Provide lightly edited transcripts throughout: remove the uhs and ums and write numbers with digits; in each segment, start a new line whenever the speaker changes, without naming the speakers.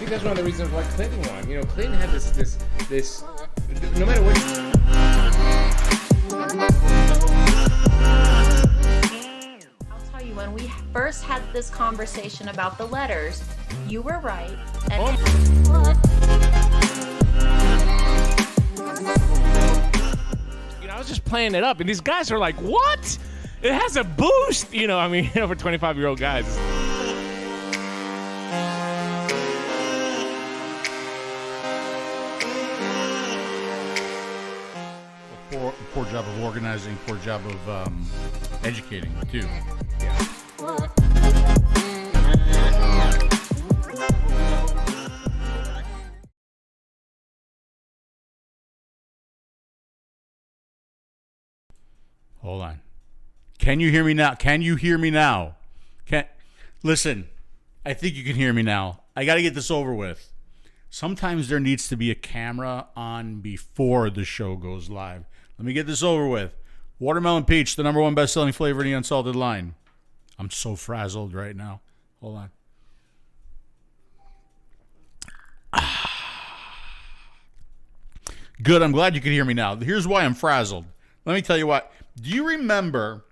think that's one of the reasons why Clinton won. You know, Clinton had this. No matter what.
I'll tell you, when we first had this conversation about the letters, you were right. And
you know, I was just playing it up, and these guys are like, "What? It has a boost!" You know, I mean, for 25-year-old guys.
Poor job of organizing, poor job of educating, too.
Yeah.
Hold on. Can you hear me now? Can you hear me now? Listen, I think you can hear me now. I got to get this over with. Sometimes there needs to be a camera on before the show goes live. Let me get this over with. Watermelon Peach, the #1 best-selling flavor in the unsalted line. I'm so frazzled right now. Hold on. Good, I'm glad you can hear me now. Here's why I'm frazzled. Let me tell you what. Do you remember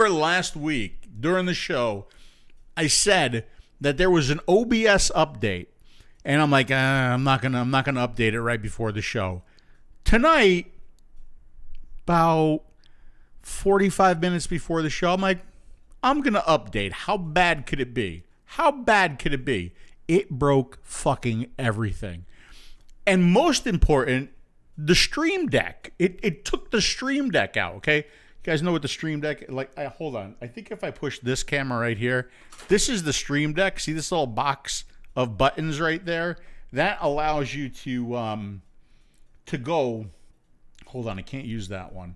last week during the show, I said that there was an OBS update, and I'm like, I'm not gonna update it right before the show. Tonight, about 45 minutes before the show, I'm like, I'm gonna update. How bad could it be? How bad could it be? It broke fucking everything. And most important, the Stream Deck. It took the Stream Deck out, okay? You guys know what the Stream Deck, hold on. I think if I push this camera right here, this is the Stream Deck. See this little box of buttons right there? That allows you to go, hold on, I can't use that one.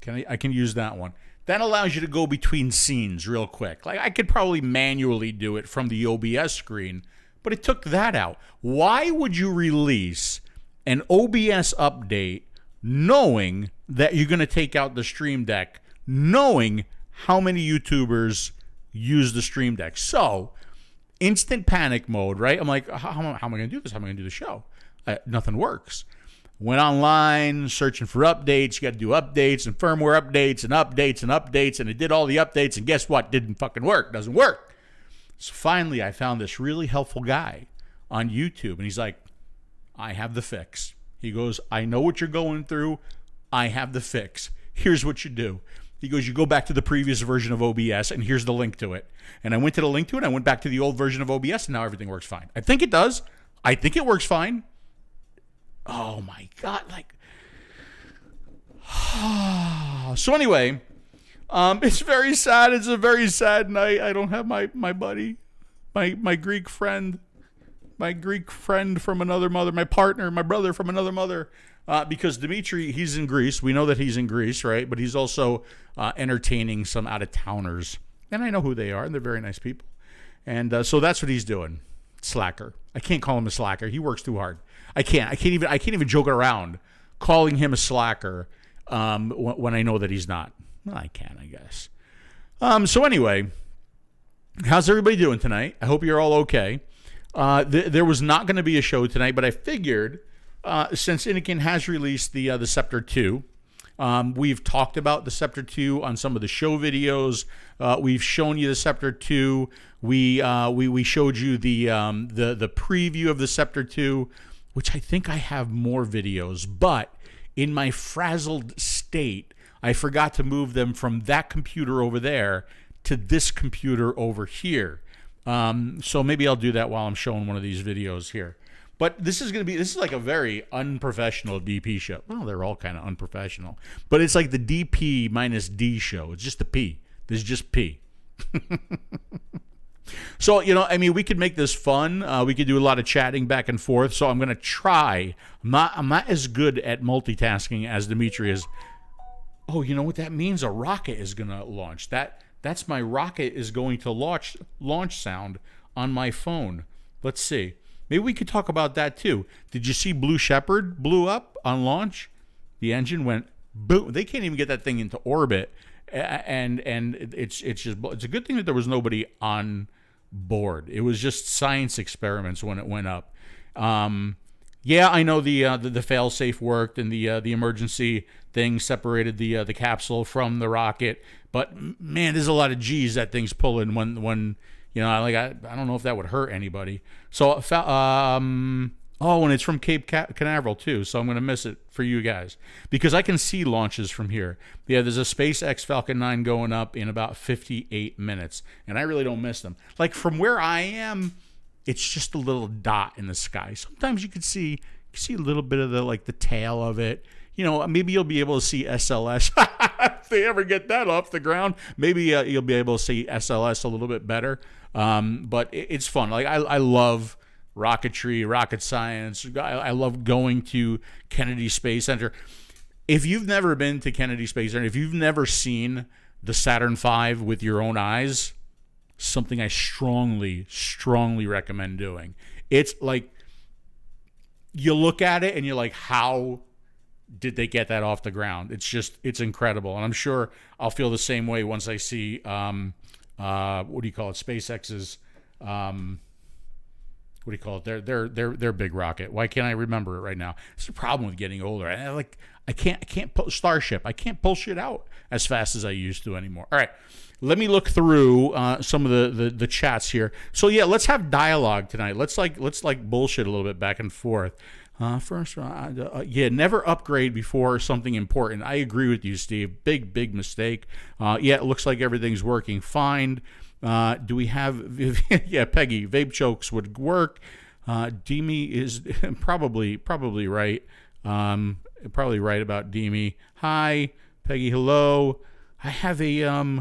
I can use that one. That allows you to go between scenes real quick. Like, I could probably manually do it from the OBS screen, but it took that out. Why would you release an OBS update knowing that you're going to take out the Stream Deck, knowing how many YouTubers use the Stream Deck? So, instant panic mode, right? I'm like, how am I going to do this? How am I going to do the show? Nothing works. Went online, searching for updates. You got to do updates and firmware updates and updates and updates. And it did all the updates. And guess what? Didn't fucking work. Doesn't work. So finally, I found this really helpful guy on YouTube. And he's like, I have the fix. He goes, I know what you're going through. I have the fix. Here's what you do. He goes, you go back to the previous version of OBS, and here's the link to it. And I went to the link to it. I went back to the old version of OBS, and now everything works fine. I think it does. I think it works fine. Oh, my God. So anyway, it's very sad. It's a very sad night. I don't have my buddy, my Greek friend. My Greek friend from another mother, my partner, my brother from another mother, because Dimitri, he's in Greece. We know that he's in Greece, right? But he's also entertaining some out-of-towners. And I know who they are, and they're very nice people. And so that's what he's doing. Slacker. I can't call him a slacker. He works too hard. I can't even joke around calling him a slacker when I know that he's not. Well, I can, I guess. So anyway, how's everybody doing tonight? I hope you're all okay. There was not going to be a show tonight, but I figured since Innokin has released the Sceptre 2, we've talked about the Sceptre 2 on some of the show videos. We've shown you the Sceptre 2. We showed you the preview of the Sceptre 2, which I think I have more videos, but in my frazzled state, I forgot to move them from that computer over there to this computer over here. So maybe I'll do that while I'm showing one of these videos here. But this is like a very unprofessional DP show. Well, they're all kind of unprofessional. But it's like the DP minus D show. It's just the P. This is just P. So, you know, I mean, we could make this fun. We could do a lot of chatting back and forth. So I'm going to try. I'm not as good at multitasking as Dimitri is. Oh, you know what that means? A rocket is going to launch. That's my rocket is going to launch sound on my phone. Let's see. Maybe we could talk about that too. Did you see Blue Shepard blew up on launch? The engine went boom. They can't even get that thing into orbit, and it's a good thing that there was nobody on bored. It was just science experiments when it went up. Yeah, I know the fail-safe worked, and the emergency thing separated the capsule from the rocket. But man, there's a lot of G's that thing's pulling when you know, like I don't know if that would hurt anybody. So and it's from Cape Canaveral too, so I'm gonna miss it for you guys because I can see launches from here. Yeah, there's a SpaceX Falcon 9 going up in about 58 minutes, and I really don't miss them. Like from where I am, it's just a little dot in the sky. Sometimes you can see a little bit of the tail of it. You know, maybe you'll be able to see SLS if they ever get that off the ground. Maybe you'll be able to see SLS a little bit better. But it's fun. Like I love rocketry, rocket science. I love going to Kennedy Space Center. If you've never been to Kennedy Space Center, if you've never seen the Saturn V with your own eyes, something I strongly, strongly recommend doing. It's like you look at it and you're like, how did they get that off the ground? It's incredible. And I'm sure I'll feel the same way once I see, what do you call it? SpaceX's, what do you call it? Their big rocket. Why can't I remember it right now? It's the problem with getting older. I can't pull Starship. I can't pull shit out as fast as I used to anymore. All right. Let me look through some of the chats here. So yeah, let's have dialogue tonight. Let's bullshit a little bit back and forth. First, never upgrade before something important. I agree with you, Steve. Big mistake. Yeah, it looks like everything's working fine. Do we have? Yeah, Peggy, vape chokes would work. Demi is probably right. Probably right about Demi. Hi, Peggy. Hello. I have a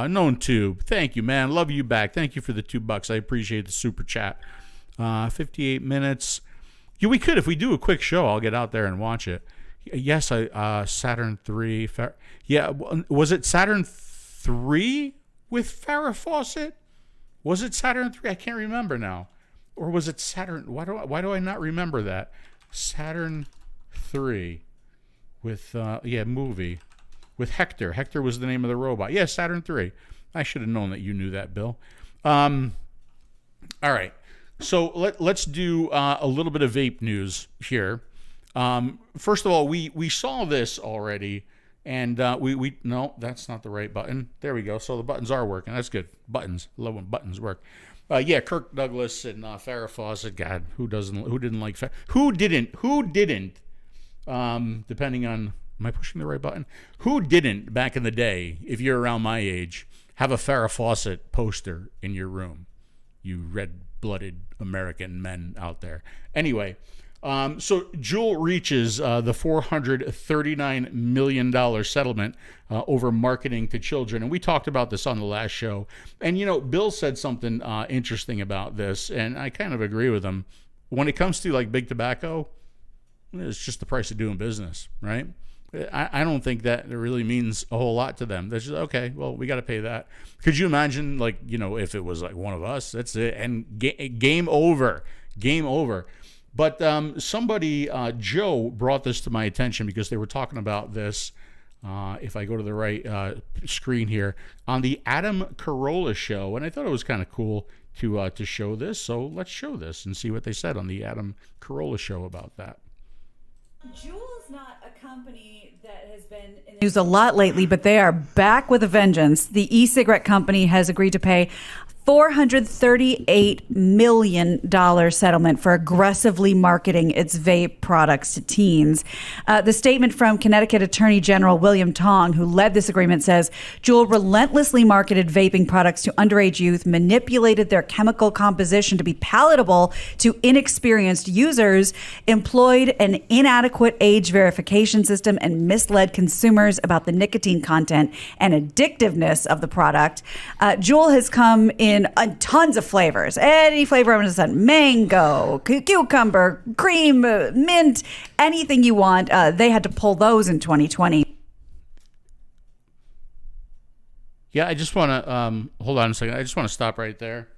known tube. Thank you, man. Love you back. Thank you for the $2. I appreciate the super chat. 58 minutes. Yeah, we could if we do a quick show. I'll get out there and watch it. Yes, Saturn 3. Yeah, was it Saturn 3 with Farrah Fawcett? Was it Saturn 3? I can't remember now. Or was it Saturn? Why do I not remember that? Saturn 3 with movie with Hector. Hector was the name of the robot. Yeah, Saturn 3. I should have known that you knew that, Bill. All right. So let's do a little bit of vape news here. First of all, we saw this already, and we no, that's not the right button. There we go. So the buttons are working. That's good. Buttons. Love when buttons work. Yeah, Kirk Douglas and Farrah Fawcett. God, who didn't like Who didn't? Depending on, am I pushing the right button? Who didn't back in the day? If you're around my age, have a Farrah Fawcett poster in your room. You red-blooded American men out there. Anyway, so Juul reaches the $439 million settlement over marketing to children. And we talked about this on the last show. And, you know, Bill said something interesting about this, and I kind of agree with him. When it comes to, like, big tobacco, it's just the price of doing business, right? I don't think that it really means a whole lot to them. They're just, okay, well, we got to pay that. Could you imagine, like, you know, if it was like one of us, that's it. And game over. But somebody, Joe, brought this to my attention because they were talking about this. If I go to the right screen here, on the 𝗵𝗵𝗶𝗹 show. And I thought it was kind of cool to show this. So let's show this and see what they said on the 𝗵𝗵𝗶𝗹 show about that.
Juul's not a company that has been in the news a lot lately, but they are back with a vengeance. The e-cigarette company has agreed to pay $438 million settlement for aggressively marketing its vape products to teens. The statement from Connecticut Attorney General William Tong, who led this agreement, says Juul relentlessly marketed vaping products to underage youth, manipulated their chemical composition to be palatable to inexperienced users, employed an inadequate age verification system, and misled consumers about the nicotine content and addictiveness of the product. Juul has come in tons of flavors. Any flavor under the sun. Mango, cucumber, cream, mint, anything you want. They had to pull those in 2020.
Yeah, I just want to, hold on a second. I just want to stop right there.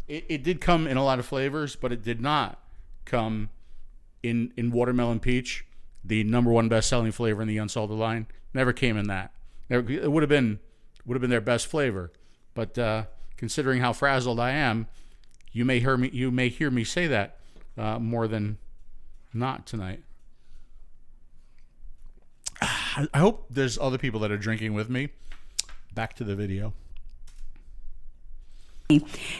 It did come in a lot of flavors, but it did not come in watermelon peach, the #1 best-selling flavor in the unsalted line. Never came in that. It would have been their best flavor, But considering how frazzled I am, you may hear me say that more than not tonight. I hope there's other people that are drinking with me. Back to the video.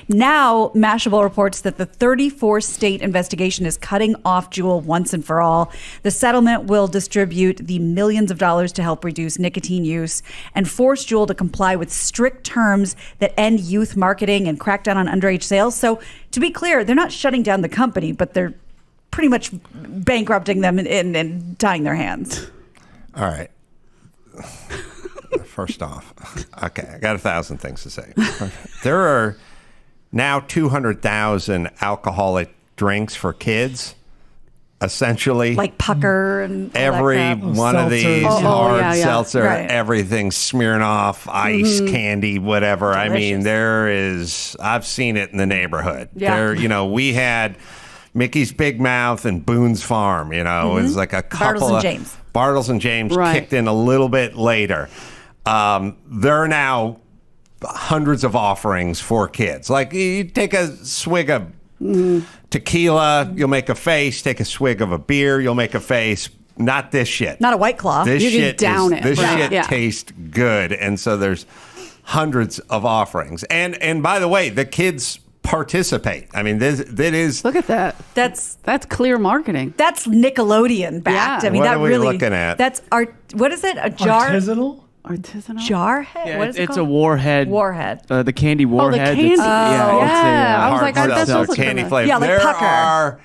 Now, Mashable reports that the 34-state investigation is cutting off Juul once and for all. The settlement will distribute the millions of dollars to help reduce nicotine use and force Juul to comply with strict terms that end youth marketing and crack down on underage sales. So, to be clear, they're not shutting down the company, but they're pretty much bankrupting them and tying their hands.
All right. First off, okay, I got 1,000 things to say. There are now 200,000 alcoholic drinks for kids, essentially.
Like pucker and all
every
that crap.
one of these hard seltzer,
Right.
everything Smirnoff, ice, candy, whatever. I mean, I've seen it in the neighborhood.
Yeah.
We had Mickey's Big Mouth and Boone's Farm, it was like a couple
Bartles and
of
James.
Bartles and James kicked in a little bit later. There are now hundreds of offerings for kids. Like you take a swig of tequila, you'll make a face. Take a swig of a beer, you'll make a face. Not this shit.
Not a White Claw.
This
You can
shit
down it.
This
Right.
shit tastes good, and so there's hundreds of offerings. And by the way, the kids participate. I mean, that is.
Look at that.
That's
clear marketing.
That's Nickelodeon backed.
Yeah.
I mean,
What
that
are we
really.
looking at?
That's what is it? A jar?
Artisanal?
Artisanal.
Jarhead?
Yeah,
What is it
it's a
called?
warhead.
Warhead.
The candy
Oh, the
warhead.
candy.
It's,
yeah. I was
hard
like, that's
seltzer,
also
candy
kinda-
flavor.
Yeah, like
there
pucker.
are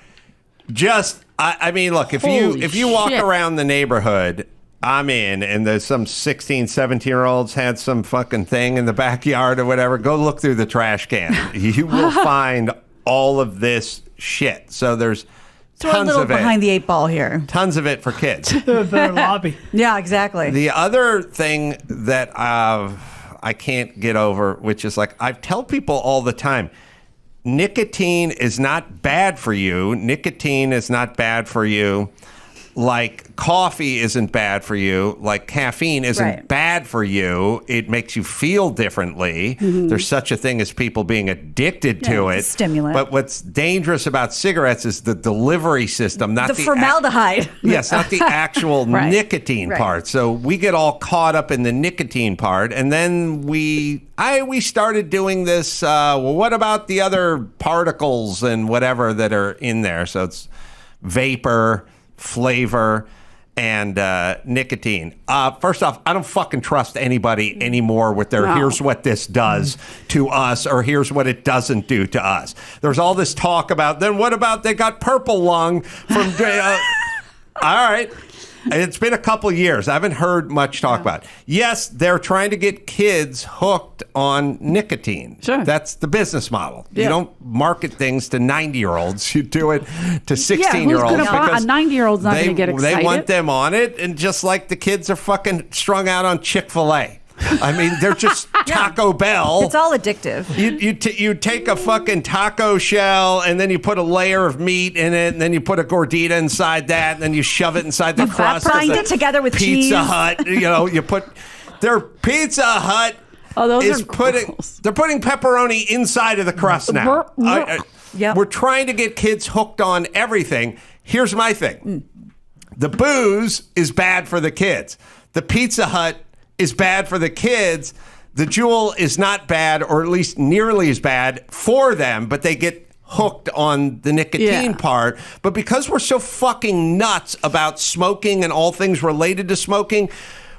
just. I mean, look, if
Holy
you walk
shit.
around the neighborhood I'm in, and there's some 16, 17-year-olds had some fucking thing in the backyard or whatever, go look through the trash can. You will find all of this shit. So there's
So we're a
tons
little
of it.
behind the 8 ball here.
Tons of it for kids.
Their lobby.
Yeah, exactly.
The other thing that I can't get over, which is like I tell people all the time, nicotine is not bad for you. Nicotine is not bad for you. Like coffee isn't bad for you. Like caffeine isn't
Right.
bad for you. It makes you feel differently. There's such a thing as people being addicted to
it's
it.
a stimulant.
But what's dangerous about cigarettes is the delivery system, not
the formaldehyde.
Yes, not the actual
Right.
nicotine
Right.
part. So we get all caught up in the nicotine part, and then we started doing this. Well, what about the other particles and whatever that are in there? So it's vapor, flavor, and nicotine. First off, I don't fucking trust anybody anymore with their
No.
here's what this does to us or here's what it doesn't do to us. There's all this talk about, then what about they got purple lung from... all right. It's been a couple years. I haven't heard much talk about it. Yes, they're trying to get kids hooked on nicotine.
Sure.
That's the business model.
Yeah.
You don't market things to 90-year-olds. You do it to
Who's
16-year-olds.
gonna buy- a 90-year-old's not going to get excited.
They want them on it, and just like the kids are fucking strung out on Chick-fil-A. I mean, they're just Taco Bell.
It's all addictive.
You take a fucking taco shell and then you put a layer of meat in it and then you put a gordita inside that and then you shove it inside the crust.
grind
of the
it together with
Pizza
cheese.
Hut. You put their Pizza Hut.
Oh, those
is
are
putting
gross.
they're putting pepperoni inside of the crust now.
Yep.
We're trying to get kids hooked on everything. Here's my thing: the booze is bad for the kids. The Pizza Hut is bad for the kids. The Juul is not bad, or at least nearly as bad for them, but they get hooked on the nicotine part. But because we're so fucking nuts about smoking and all things related to smoking,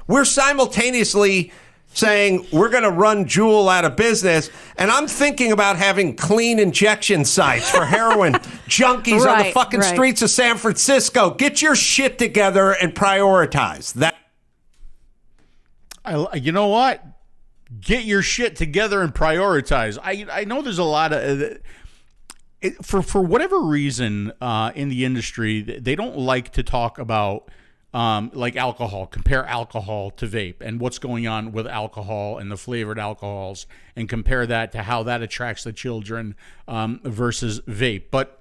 we're simultaneously saying we're going to run Juul out of business. And I'm thinking about having clean injection sites for heroin junkies on the
Right,
fucking
right.
streets of San Francisco. Get your shit together and prioritize that.
You know what? Get your shit together and prioritize. I know there's a lot of for whatever reason in the industry they don't like to talk about like alcohol, compare alcohol to vape and what's going on with alcohol and the flavored alcohols, and compare that to how that attracts the children versus vape. But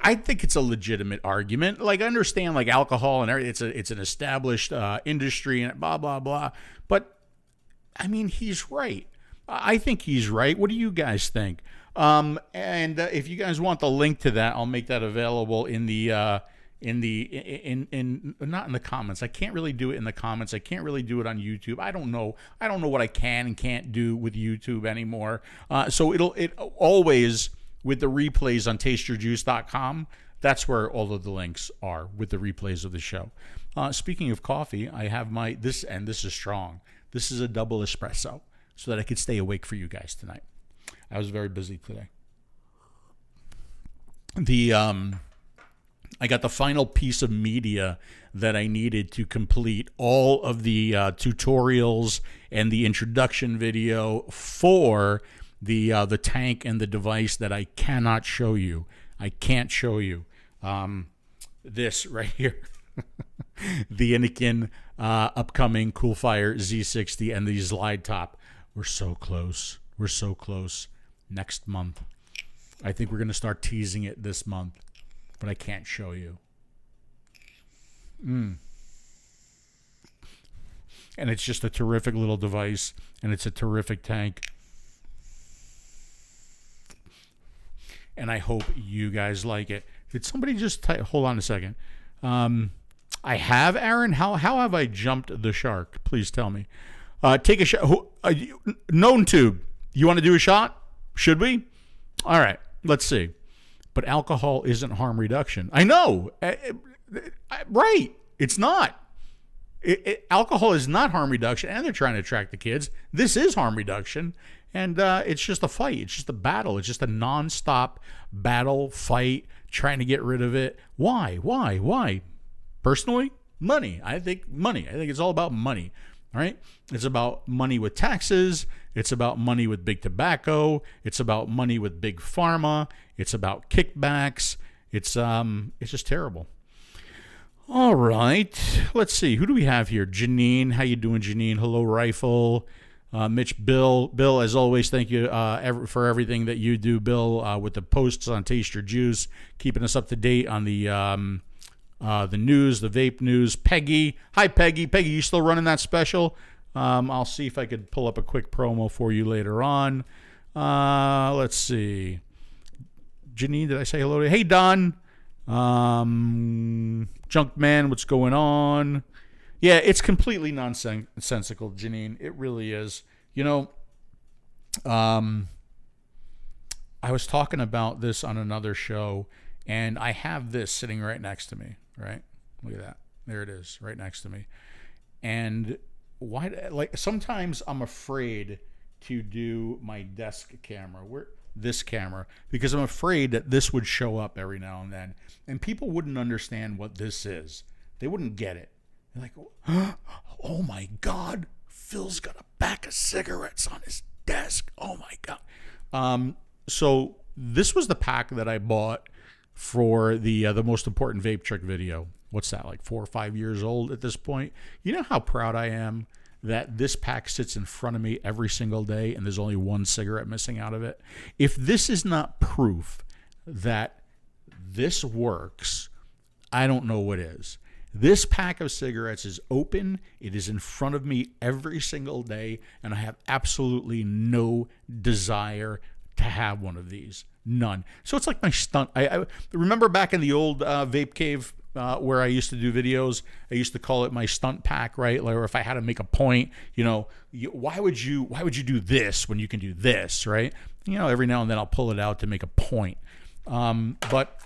I think it's a legitimate argument. Like, I understand, like, alcohol and everything, it's an established industry and blah blah blah. But I mean, he's right. I think he's right. What do you guys think? And if you guys want the link to that, I'll make that available in the not in the comments. I can't really do it in the comments. I can't really do it on YouTube. I don't know what I can and can't do with YouTube anymore. So it always with the replays on tasteyourjuice.com. That's where all of the links are with the replays of the show. Speaking of coffee, I have this is strong. This is a double espresso so that I could stay awake for you guys tonight. I was very busy today. I got the final piece of media that I needed to complete all of the tutorials and the introduction video for the tank and the device that I cannot show you. I can't show you. This right here. The Innokin upcoming Coolfire Z60 and the Slide Top. We're so close. We're so close. Next month. I think we're going to start teasing it this month. But I can't show you. And it's just a terrific little device. And it's a terrific tank. And I hope you guys like it. Did somebody just hold on a second? I have, Aaron. How have I jumped the shark? Please tell me. Take a shot. Known tube. You want to do a shot? Should we? All right. Let's see. But alcohol isn't harm reduction. I know. Right. It's not. Alcohol is not harm reduction, and they're trying to attract the kids. This is harm reduction, and it's just a fight. It's just a battle. It's just a nonstop battle, fight, trying to get rid of it. Why? Personally, money. I think money. I think it's all about money. All right? It's about money with taxes. It's about money with big tobacco. It's about money with big pharma. It's about kickbacks. It's just terrible. All right. Let's see. Who do we have here? Janine. How you doing, Janine? Hello, Rifle. Mitch, Bill. Bill, as always, thank you for everything that you do, Bill, with the posts on Taste Your Juice, keeping us up to date on the news, the vape news. Peggy. Hi, Peggy. Peggy, you still running that special? I'll see if I could pull up a quick promo for you later on. Let's see. Janine, did I say hello to you? Hey, Don. Junk Man, what's going on? Yeah, it's completely nonsensical, Janine. It really is. You know, I was talking about this on another show, and I have this sitting right next to me, right? Look at that. There it is, right next to me. And sometimes I'm afraid to do my desk camera, this camera, because I'm afraid that this would show up every now and then, and people wouldn't understand what this is. They wouldn't get it. They're like, oh my God, Phil's got a pack of cigarettes on his desk. Oh my God. So this was the pack that I bought for the most important vape trick video. What's that, like 4 or 5 years old at this point? You know how proud I am that this pack sits in front of me every single day and there's only one cigarette missing out of it? If this is not proof that this works, I don't know what is. This pack of cigarettes is open. It is in front of me every single day, and I have absolutely no desire to have one of these. None. So it's like my stunt. I remember back in the old vape cave where I used to do videos, I used to call it my stunt pack, right? Like, or if I had to make a point, why would you do this when you can do this, right? Every now and then I'll pull it out to make a point. But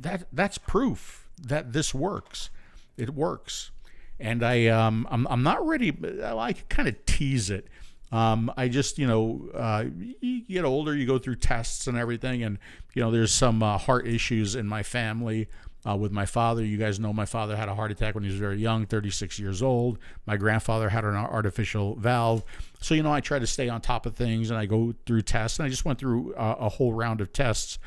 that's proof that this works. It works. And I'm not ready. I can kind of tease it. I just, you get older, you go through tests and everything. And, there's some heart issues in my family with my father. You guys know my father had a heart attack when he was very young, 36 years old. My grandfather had an artificial valve. So, I try to stay on top of things, and I go through tests. And I just went through a whole round of tests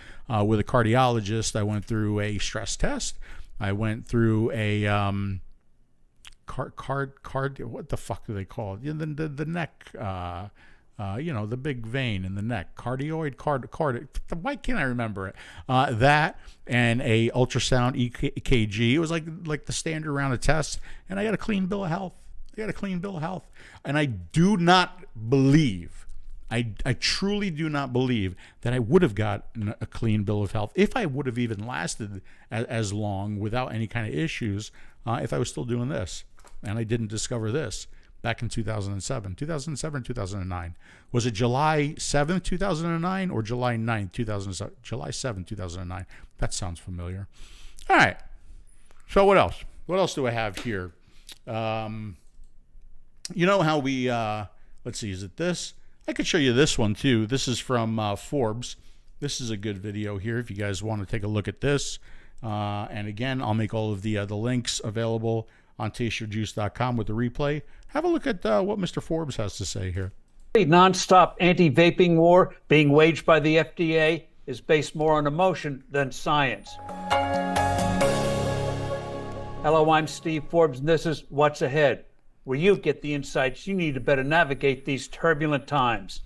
with a cardiologist. I went through a stress test. I went through a what the fuck do they call it? The neck, the big vein in the neck, cardioid. Why can't I remember it? That and a ultrasound EKG. It was like the standard round of tests, and I got a clean bill of health. I got a clean bill of health. And I do not believe, I truly do not believe that I would have gotten a clean bill of health if I would have even lasted as long without any kind of issues if I was still doing this. And I didn't discover this back in 2007, 2009. Was it July 7th, 2009 or July 9th, 2007? July 7th, 2009. That sounds familiar. All right. So what else? What else do I have here? You know how we, let's see, is it this? I could show you this one too. This is from Forbes. This is a good video here if you guys want to take a look at this. And again, I'll make all of the links available on tasteyourjuice.com with the replay. Have a look at what Mr. Forbes has to say here.
The nonstop anti-vaping war being waged by the FDA is based more on emotion than science. Hello, I'm Steve Forbes, and this is What's Ahead, where you get the insights you need to better navigate these turbulent times.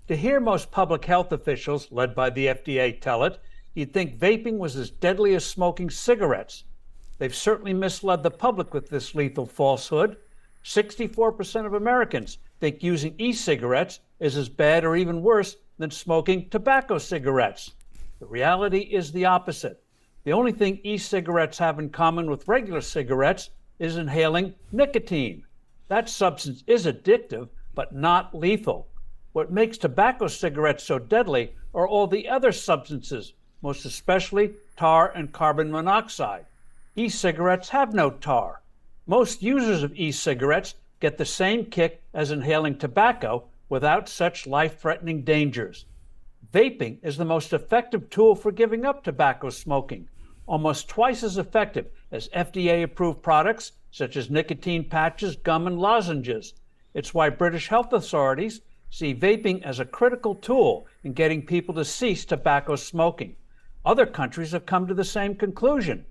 To hear most public health officials, led by the FDA, tell it, you'd think vaping was as deadly as smoking cigarettes. They've certainly misled the public with this lethal falsehood. 64% of Americans think using e-cigarettes is as bad or even worse than smoking tobacco cigarettes. The reality is the opposite. The only thing e-cigarettes have in common with regular cigarettes is inhaling nicotine. That substance is addictive, but not lethal. What makes tobacco cigarettes so deadly are all the other substances, most especially tar and carbon monoxide. E-cigarettes have no tar. Most users of e-cigarettes get the same kick as inhaling tobacco without such life-threatening dangers. Vaping is the most effective tool for giving up tobacco smoking, almost twice as effective as FDA-approved products such as nicotine patches, gum, and lozenges. It's why British health authorities see vaping as a critical tool in getting people to cease tobacco smoking. Other countries have come to the same conclusion.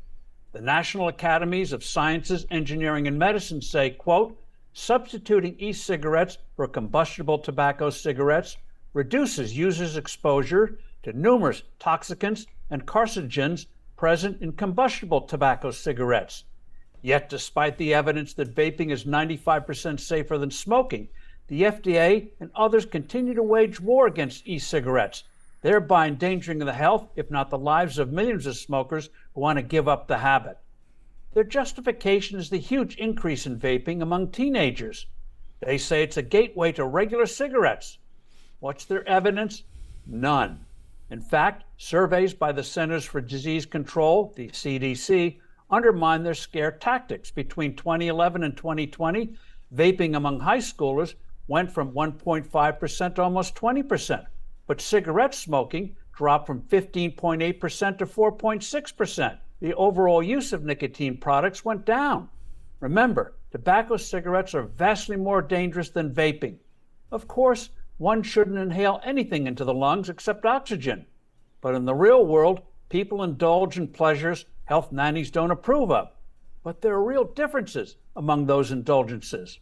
The National Academies of Sciences, Engineering, and Medicine say, quote, substituting e-cigarettes for combustible tobacco cigarettes reduces users' exposure to numerous toxicants and carcinogens present in combustible tobacco cigarettes. Yet, despite the evidence that vaping is 95% safer than smoking, the FDA and others continue to wage war against e-cigarettes, thereby endangering the health, if not the lives, of millions of smokers who want to give up the habit. Their justification is the huge increase in vaping among teenagers. They say it's a gateway to regular cigarettes. What's their evidence? None. In fact, surveys by the Centers for Disease Control, the CDC, undermine their scare tactics. Between 2011 and 2020, vaping among high schoolers went from 1.5% to almost 20%, but cigarette smoking dropped from 15.8% to 4.6%. The overall use of nicotine products went down. Remember, tobacco cigarettes are vastly more dangerous than vaping. Of course, one shouldn't inhale anything into the lungs except oxygen. But in the real world, people indulge in pleasures health nannies don't approve of. But there are real differences among those indulgences.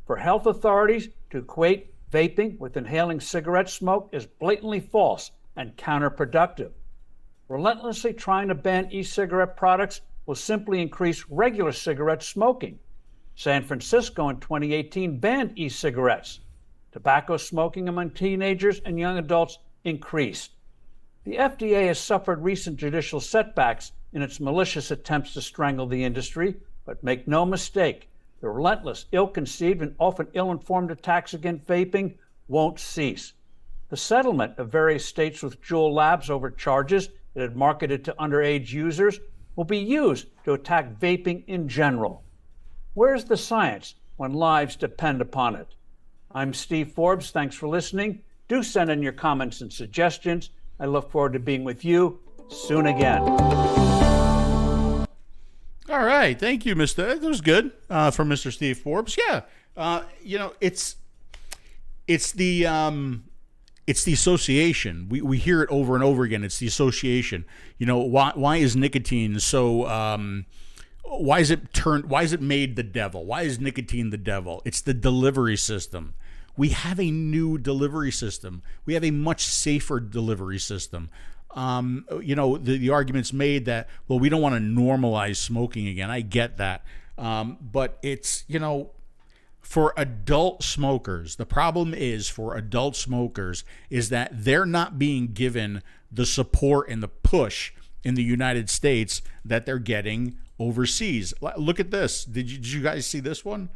For health authorities to equate vaping with inhaling cigarette smoke is blatantly false and counterproductive. Relentlessly trying to ban e-cigarette products will simply increase regular cigarette smoking. San Francisco in 2018 banned e-cigarettes. Tobacco smoking among teenagers and young adults increased. The FDA has suffered recent judicial setbacks in its malicious attempts to strangle the industry, but make no mistake, the relentless, ill-conceived, and often ill-informed attacks against vaping won't cease. The settlement of various states with Juul Labs over charges it had marketed to underage users will be used to attack vaping in general. Where's the science when lives depend upon it? I'm Steve Forbes. Thanks for listening. Do send in your comments and suggestions. I look forward to being with you soon again.
All right. Thank you, Mr. That was good from Mr. Steve Forbes. Yeah. It's the association. We hear it over and over again. It's the association. Why is nicotine so why is it made the devil? Why is nicotine the devil? It's the delivery system. We have a new delivery system. We have a much safer delivery system. The argument's made that, well, we don't want to normalize smoking again. I get that. But it's, for adult smokers, the problem is for adult smokers is that they're not being given the support and the push in the United States that they're getting overseas. Look at this. Did you guys see this one?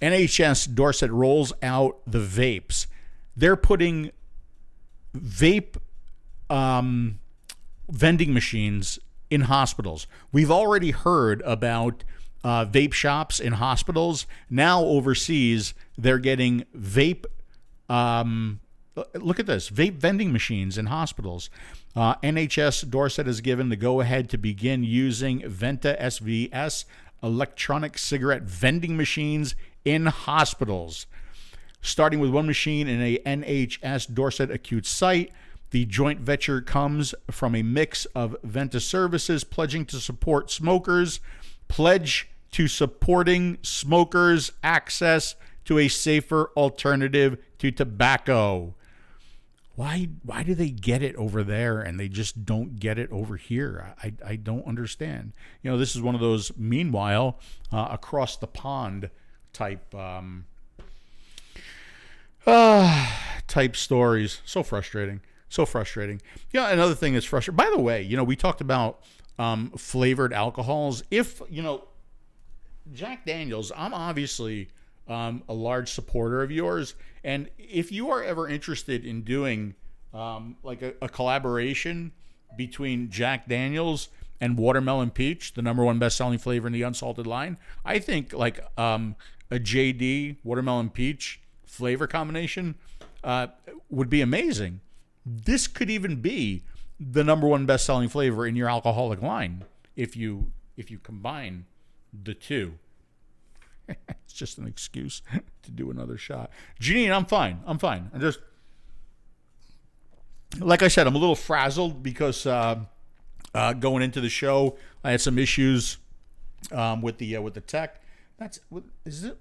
NHS Dorset rolls out the vapes. They're putting vape vending machines in hospitals. We've already heard about vape shops in hospitals. Now overseas, they're getting vape. Look at this, vape vending machines in hospitals. NHS Dorset has given the go-ahead to begin using Venta SVS electronic cigarette vending machines in hospitals. Starting with one machine in a NHS Dorset acute site, the joint venture comes from a mix of Venta services pledging to support smokers, pledge to supporting smokers' access to a safer alternative to tobacco. Why do they get it over there and they just don't get it over here? I don't understand. You know, this is one of those, meanwhile, across the pond type type stories. So frustrating. So frustrating. Yeah, another thing that's frustrating. By the way, you know, we talked about flavored alcohols. If, you know, Jack Daniels, I'm obviously a large supporter of yours. And if you are ever interested in doing like a collaboration between Jack Daniels and Watermelon Peach, the #1 best-selling flavor in the unsalted line, I think like a JD Watermelon Peach flavor combination would be amazing. This could even be the #1 best-selling flavor in your alcoholic line if you combine the two. It's just an excuse to do another shot. Janine, I'm fine. I just, like I said, I'm a little frazzled because going into the show, I had some issues with the tech. Is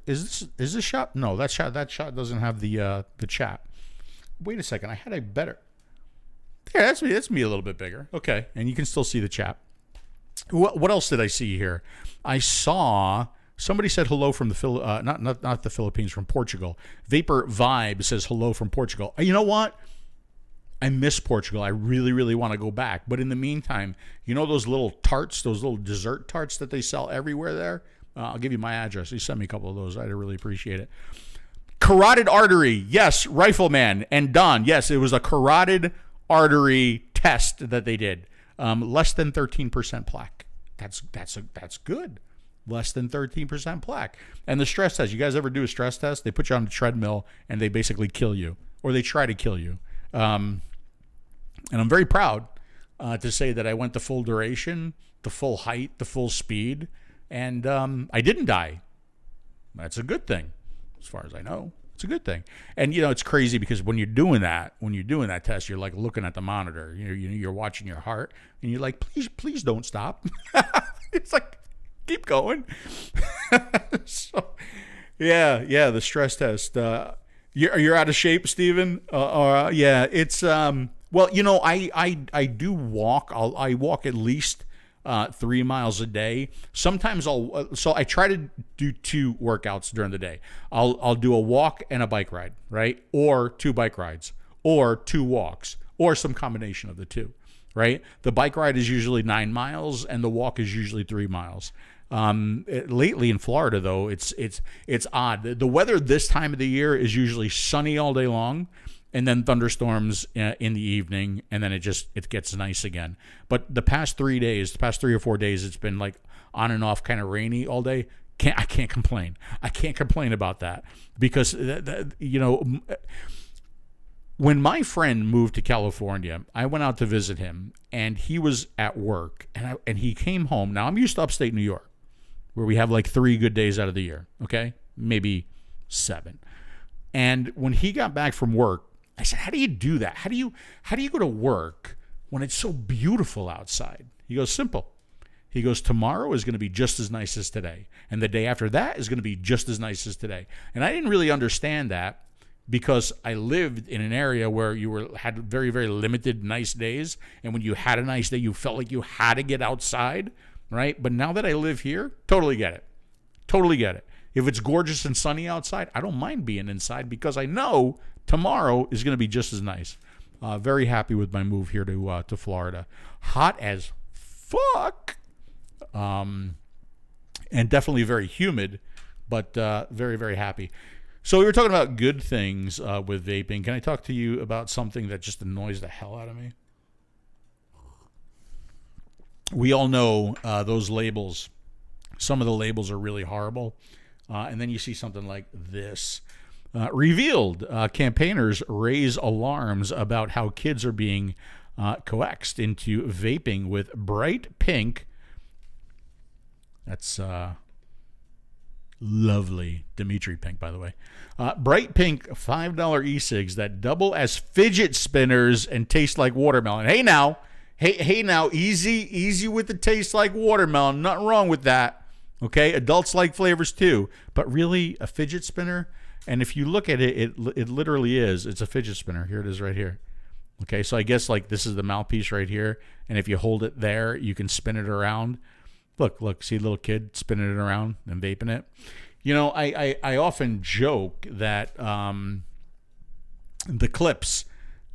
this shot? No, that shot doesn't have the chat. Wait a second, I had a better. Yeah, that's me a little bit bigger. Okay, and you can still see the chat. What else did I see here? I saw somebody said hello from the not the Philippines, from Portugal. 𝗵𝗵𝗶𝗹 says hello from Portugal. You know what? I miss Portugal. I really, really want to go back. But in the meantime, you know those little tarts, those little dessert tarts that they sell everywhere there? I'll give you my address. You send me a couple of those. I'd really appreciate it. Carotid artery. Yes, Rifleman and Don. Yes, it was a carotid artery test that they did. Less than 13% plaque. That's good. Less than 13% plaque. And the stress test. You guys ever do a stress test? They put you on a treadmill and they basically kill you, or they try to kill you. And I'm very proud to say that I went the full duration, the full height, the full speed, and I didn't die. That's a good thing, as far as I know. It's a good thing. And, you know, it's crazy because when you're doing that test, you're like looking at the monitor. You're watching your heart, and you're like, please don't stop. It's like, keep going. So, yeah, the stress test. You're out of shape, Steven? Yeah, it's well, you know, I do walk. I walk at least 3 miles a day. Sometimes so I try to do 2 workouts during the day. I'll do a walk and a bike ride, right? Or 2 bike rides, or 2 walks, or some combination of the 2, right? The bike ride is usually 9 miles, and the walk is usually 3 miles. Lately in Florida, though, it's odd. The weather this time of the year is usually sunny all day long, and then thunderstorms in the evening, and then it gets nice again. But the past 3 or 4 days, it's been like on and off, kind of rainy all day. I can't complain. I can't complain about that because you know, when my friend moved to California, I went out to visit him, and he was at work, and he came home. Now I'm used to upstate New York, where we have like 3 good days out of the year. Okay, maybe 7. And when he got back from work, I said, how do you do that? How do you go to work when it's so beautiful outside? He goes, simple. He goes, tomorrow is going to be just as nice as today. And the day after that is going to be just as nice as today. And I didn't really understand that because I lived in an area where you had very, very limited nice days. And when you had a nice day, you felt like you had to get outside, right? But now that I live here, totally get it. Totally get it. If it's gorgeous and sunny outside, I don't mind being inside because I know tomorrow is going to be just as nice. Very happy with my move here to Florida. Hot as fuck. And definitely very humid, but very, very happy. So we were talking about good things with vaping. Can I talk to you about something that just annoys the hell out of me? We all know those labels. Some of the labels are really horrible. And then you see something like this. Revealed, campaigners raise alarms about how kids are being coaxed into vaping with bright pink. That's lovely Dimitri pink, by the way. Bright pink $5 e-cigs that double as fidget spinners and taste like watermelon. Hey now, easy with the taste like watermelon. Nothing wrong with that. Okay, adults like flavors too, but really a fidget spinner. And if you look at it, it literally is. It's a fidget spinner. Here it is right here. Okay, so I guess like this is the mouthpiece right here, and if you hold it there, you can spin it around. Look, see a little kid spinning it around and vaping it. You know, I often joke that the clips,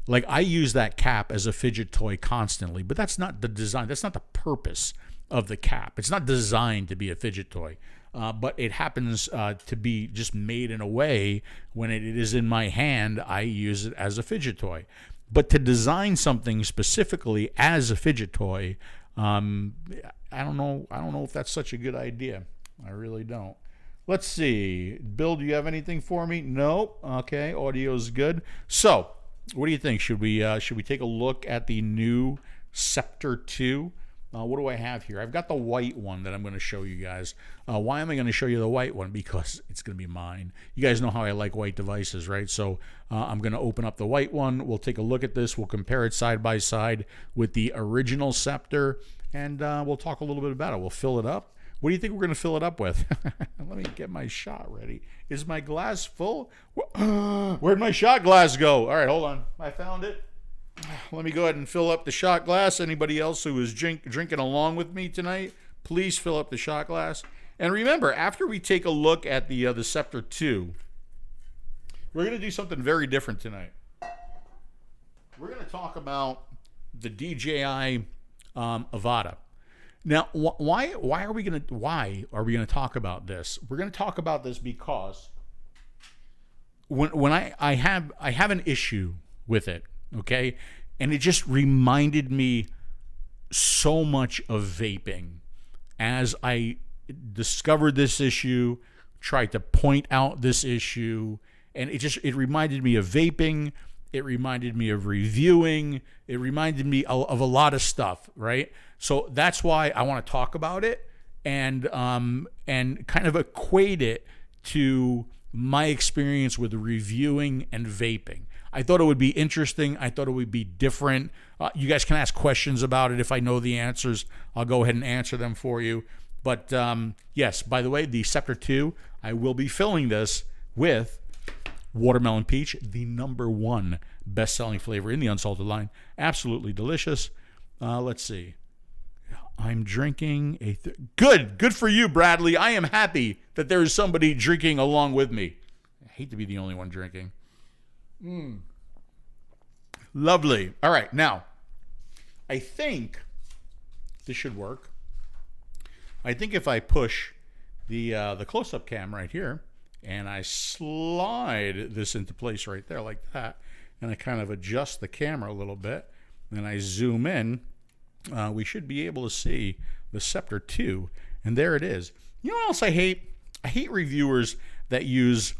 like I use that cap as a fidget toy constantly, but that's not the design. That's not the purpose of the cap. It's not designed to be a fidget toy. But it happens to be just made in a way when it is in my hand, I use it as a fidget toy. But to design something specifically as a fidget toy, I don't know if that's such a good idea. I really don't. Let's see. Bill, do you have anything for me? Nope. Okay, audio's good. So, what do you think? Should we take a look at the new Sceptre 2? What do I have here? I've got the white one that I'm going to show you guys. Why am I going to show you the white one? Because it's going to be mine. You guys know how I like white devices, right? So I'm going to open up the white one. We'll take a look at this. We'll compare it side by side with the original Sceptre, and we'll talk a little bit about it. We'll fill it up. What do you think we're going to fill it up with? Let me get my shot ready. Is my glass full? Where'd my shot glass go? All right, hold on. I found it. Let me go ahead and fill up the shot glass. Anybody else who is drinking along with me tonight, please fill up the shot glass. And remember, after we take a look at the Sceptre 2, we're going to do something very different tonight. We're going to talk about the DJI Avata. Now, why are we going to talk about this? We're going to talk about this because when I have an issue with it. Okay, and it just reminded me so much of vaping as I discovered this issue, tried to point out this issue, and it reminded me of vaping. It reminded me of reviewing. It reminded me of a lot of stuff, right? So that's why I want to talk about it and kind of equate it to my experience with reviewing and vaping. I thought it would be interesting. I thought it would be different. You guys can ask questions about it. If I know the answers, I'll go ahead and answer them for you. But yes, by the way, the Sceptre 2, I will be filling this with watermelon peach, the #1 best-selling flavor in the unsalted line. Absolutely delicious. Let's see. I'm drinking good for you, Bradley. I am happy that there is somebody drinking along with me. I hate to be the only one drinking. Lovely. All right, now I think this should work. I think if I push the close-up cam right here and I slide this into place right there like that, and I kind of adjust the camera a little bit, and I zoom in, we should be able to see the Sceptre 2, and there it is. You know what else I hate? I hate reviewers that use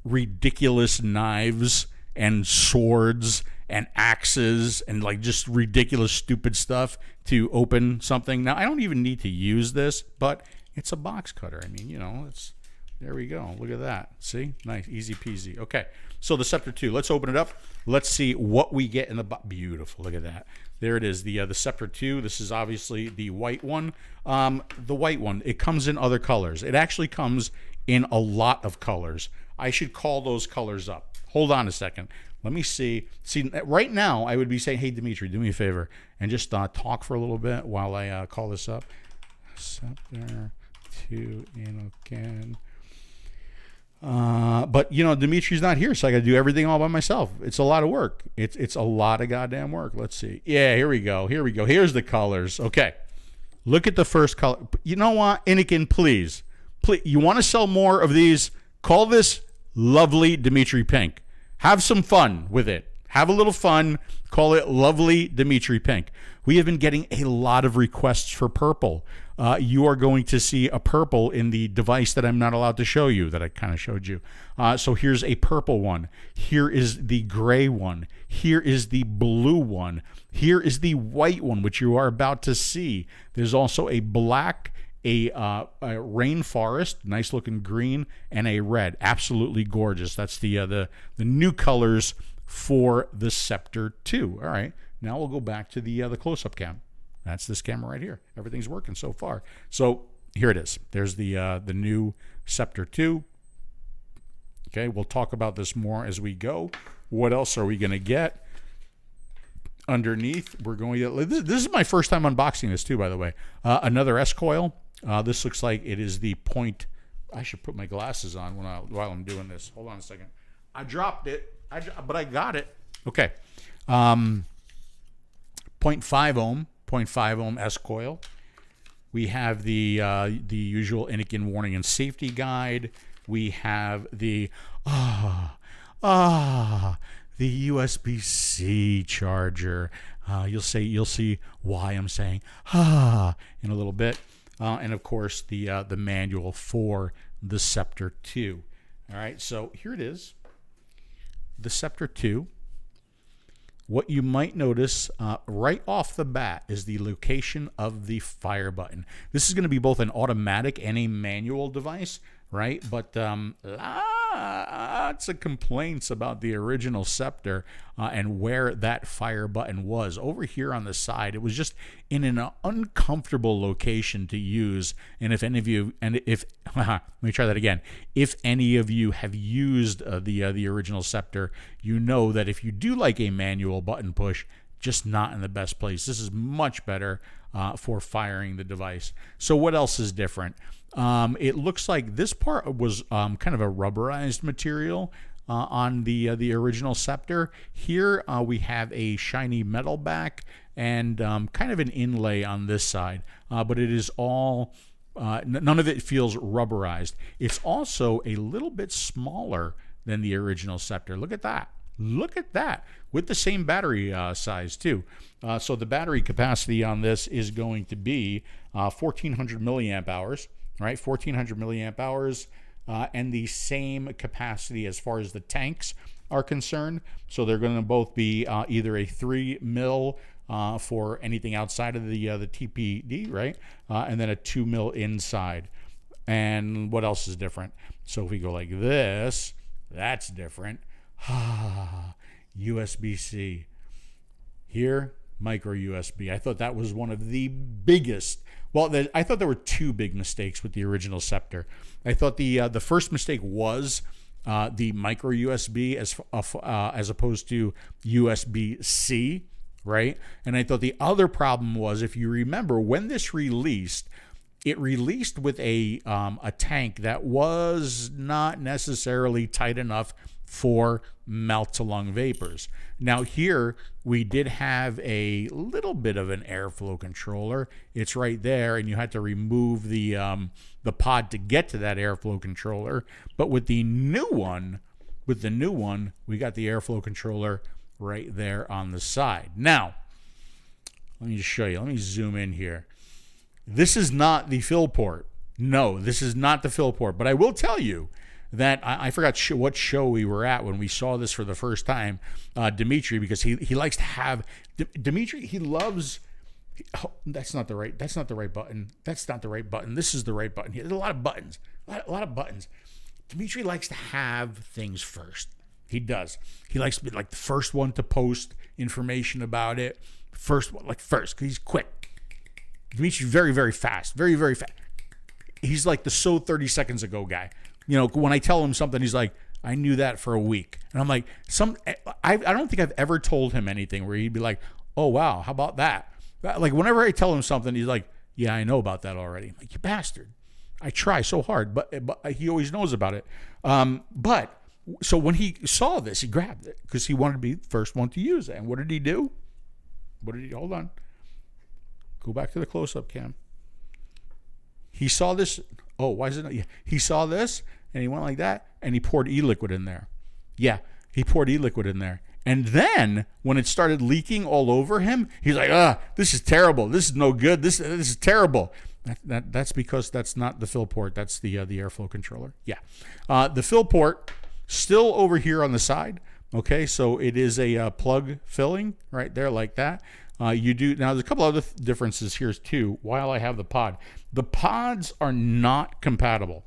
ridiculous knives and swords and axes and like just ridiculous stupid stuff to open something. Now, I don't even need to use this, but it's a box cutter. I mean, you know, there we go. Look at that. See? Nice. Easy peasy. Okay. So the Sceptre 2. Let's open it up. Let's see what we get in the box. Beautiful. Look at that. There it is. The Sceptre 2. This is obviously the white one. The white one, it comes in other colors. It actually comes in a lot of colors. I should call those colors up. Hold on a second. Let me see. See, right now, I would be saying, hey, Dimitri, do me a favor and just talk for a little bit while I call this up. Sceptre 2 Innokin. But Dimitri's not here, so I got to do everything all by myself. It's a lot of work. It's a lot of goddamn work. Let's see. Yeah, here we go. Here's the colors. Okay, look at the first color. You know what, Innokin, please, you want to sell more of these? Call this Lovely Dimitri Pink. Have some fun with it. Have a little fun. Call it Lovely Dimitri Pink. We have been getting a lot of requests for purple. You are going to see a purple in the device that I'm not allowed to show you, that I kind of showed you. So here's a purple one. Here is the gray one. Here is the blue one. Here is the white one, which you are about to see. There's also a black, a rainforest, nice looking green, and a red. Absolutely gorgeous. That's the new colors for the Sceptre 2. All right, now we'll go back to the close-up cam. That's this camera right here. Everything's working so far. So here it is. There's the new Sceptre 2. Okay, we'll talk about this more as we go. What else are we going to get? Underneath, we're going to... This is my first time unboxing this too, by the way. Another S coil. This looks like it is the point... I should put my glasses on while I'm doing this. Hold on a second. I dropped it, but I got it. Okay. 0.5 ohm S coil. We have the usual Innokin warning and safety guide. We have the the USB-C charger. You'll see why I'm saying in a little bit. And of course the manual for the Sceptre 2. All right, so here it is. The Sceptre 2. What you might notice right off the bat is the location of the fire button. This is going to be both an automatic and a manual device, right? But lots of complaints about the original Sceptre and where that fire button was. Over here on the side, it was just in an uncomfortable location to use. And if any of you, let me try that again. If any of you have used the original Sceptre, you know that if you do like a manual button push, just not in the best place. This is much better for firing the device. So what else is different? It looks like this part was kind of a rubberized material on the original Sceptre. Here we have a shiny metal back and kind of an inlay on this side, but it is all none of it feels rubberized. It's also a little bit smaller than the original Sceptre. Look at that. Look at that, with the same battery size too. So the battery capacity on this is going to be 1,400 milliamp hours, right? 1,400 milliamp hours, and the same capacity as far as the tanks are concerned. So they're going to both be either a 3 mil for anything outside of the TPD, right? And then a 2 mil inside. And what else is different? So if we go like this, that's different. USB-C. Here, micro USB. I thought that was one of the biggest. Well, I thought there were two big mistakes with the original Sceptre. I thought the first mistake was the micro USB as opposed to USB-C, right? And I thought the other problem was, if you remember, when this released, it released with a tank that was not necessarily tight enough for mouth-to-lung vapors. Now here we did have a little bit of an airflow controller. It's right there, and you had to remove the pod to get to that airflow controller. But with the new one, we got the airflow controller right there on the side. Now, let me just show you. Let me zoom in here. This is not the fill port. No, this is not the fill port. But I will tell you that I forgot what show we were at when we saw this for the first time. Dimitri, because he likes to have Dimitri. He loves. That's not the right button. That's not the right button. This is the right button. There's a lot of buttons. A lot of buttons. Dimitri likes to have things first. He does. He likes to be like the first one to post information about it. First one, because he's quick. Dimitri's very, very fast. Very, very fast. He's like the 30 seconds ago guy. You know, when I tell him something, he's like, I knew that for a week. And I'm like, I don't think I've ever told him anything where he'd be like, oh, wow, how about that? Like, whenever I tell him something, he's like, yeah, I know about that already. I'm like, you bastard. I try so hard, but he always knows about it. So when he saw this, he grabbed it because he wanted to be the first one to use it. And what did he do? Hold on. Go back to the close-up cam. He saw this. Oh, why is it not? Yeah. He saw this and he went like that and he poured e-liquid in there. Yeah, he poured e-liquid in there. And then when it started leaking all over him, he's like, this is terrible. This is no good. This is terrible. That's because that's not the fill port. That's the airflow controller. Yeah. The fill port still over here on the side. Okay, so it is a plug filling right there like that. You do now. There's a couple other differences here too. While I have the pod, the pods are not compatible.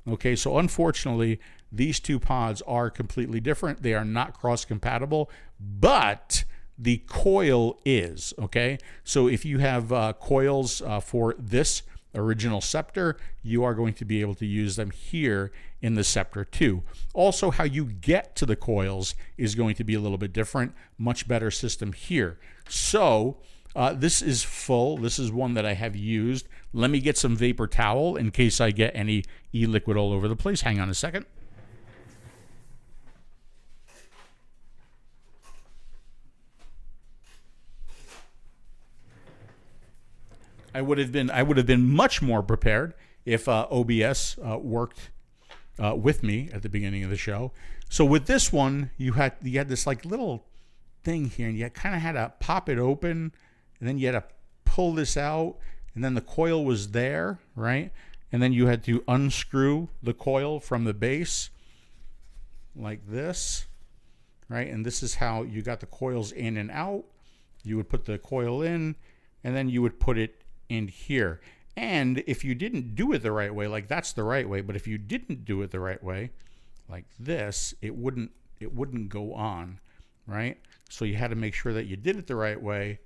Okay, so unfortunately, these two pods are completely different. They are not cross-compatible, but the coil is. Okay, so if you have coils for this original Sceptre, you are going to be able to use them here in the Sceptre 2. Also, how you get to the coils is going to be a little bit different. Much better system here. So this is full. This is one that I have used. Let me get some vapor towel in case I get any e-liquid all over the place. Hang on a second. I would have been much more prepared if OBS worked with me at the beginning of the show. So with this one, you had this like little thing here, and you kind of had to pop it open, and then you had to pull this out, and then the coil was there, right? And then you had to unscrew the coil from the base like this, right? And this is how you got the coils in and out. You would put the coil in, and then you would put it in here. And if you didn't do it the right way, like that's the right way, but if you didn't do it the right way, like this, it wouldn't go on, right? So you had to make sure that you did it the right way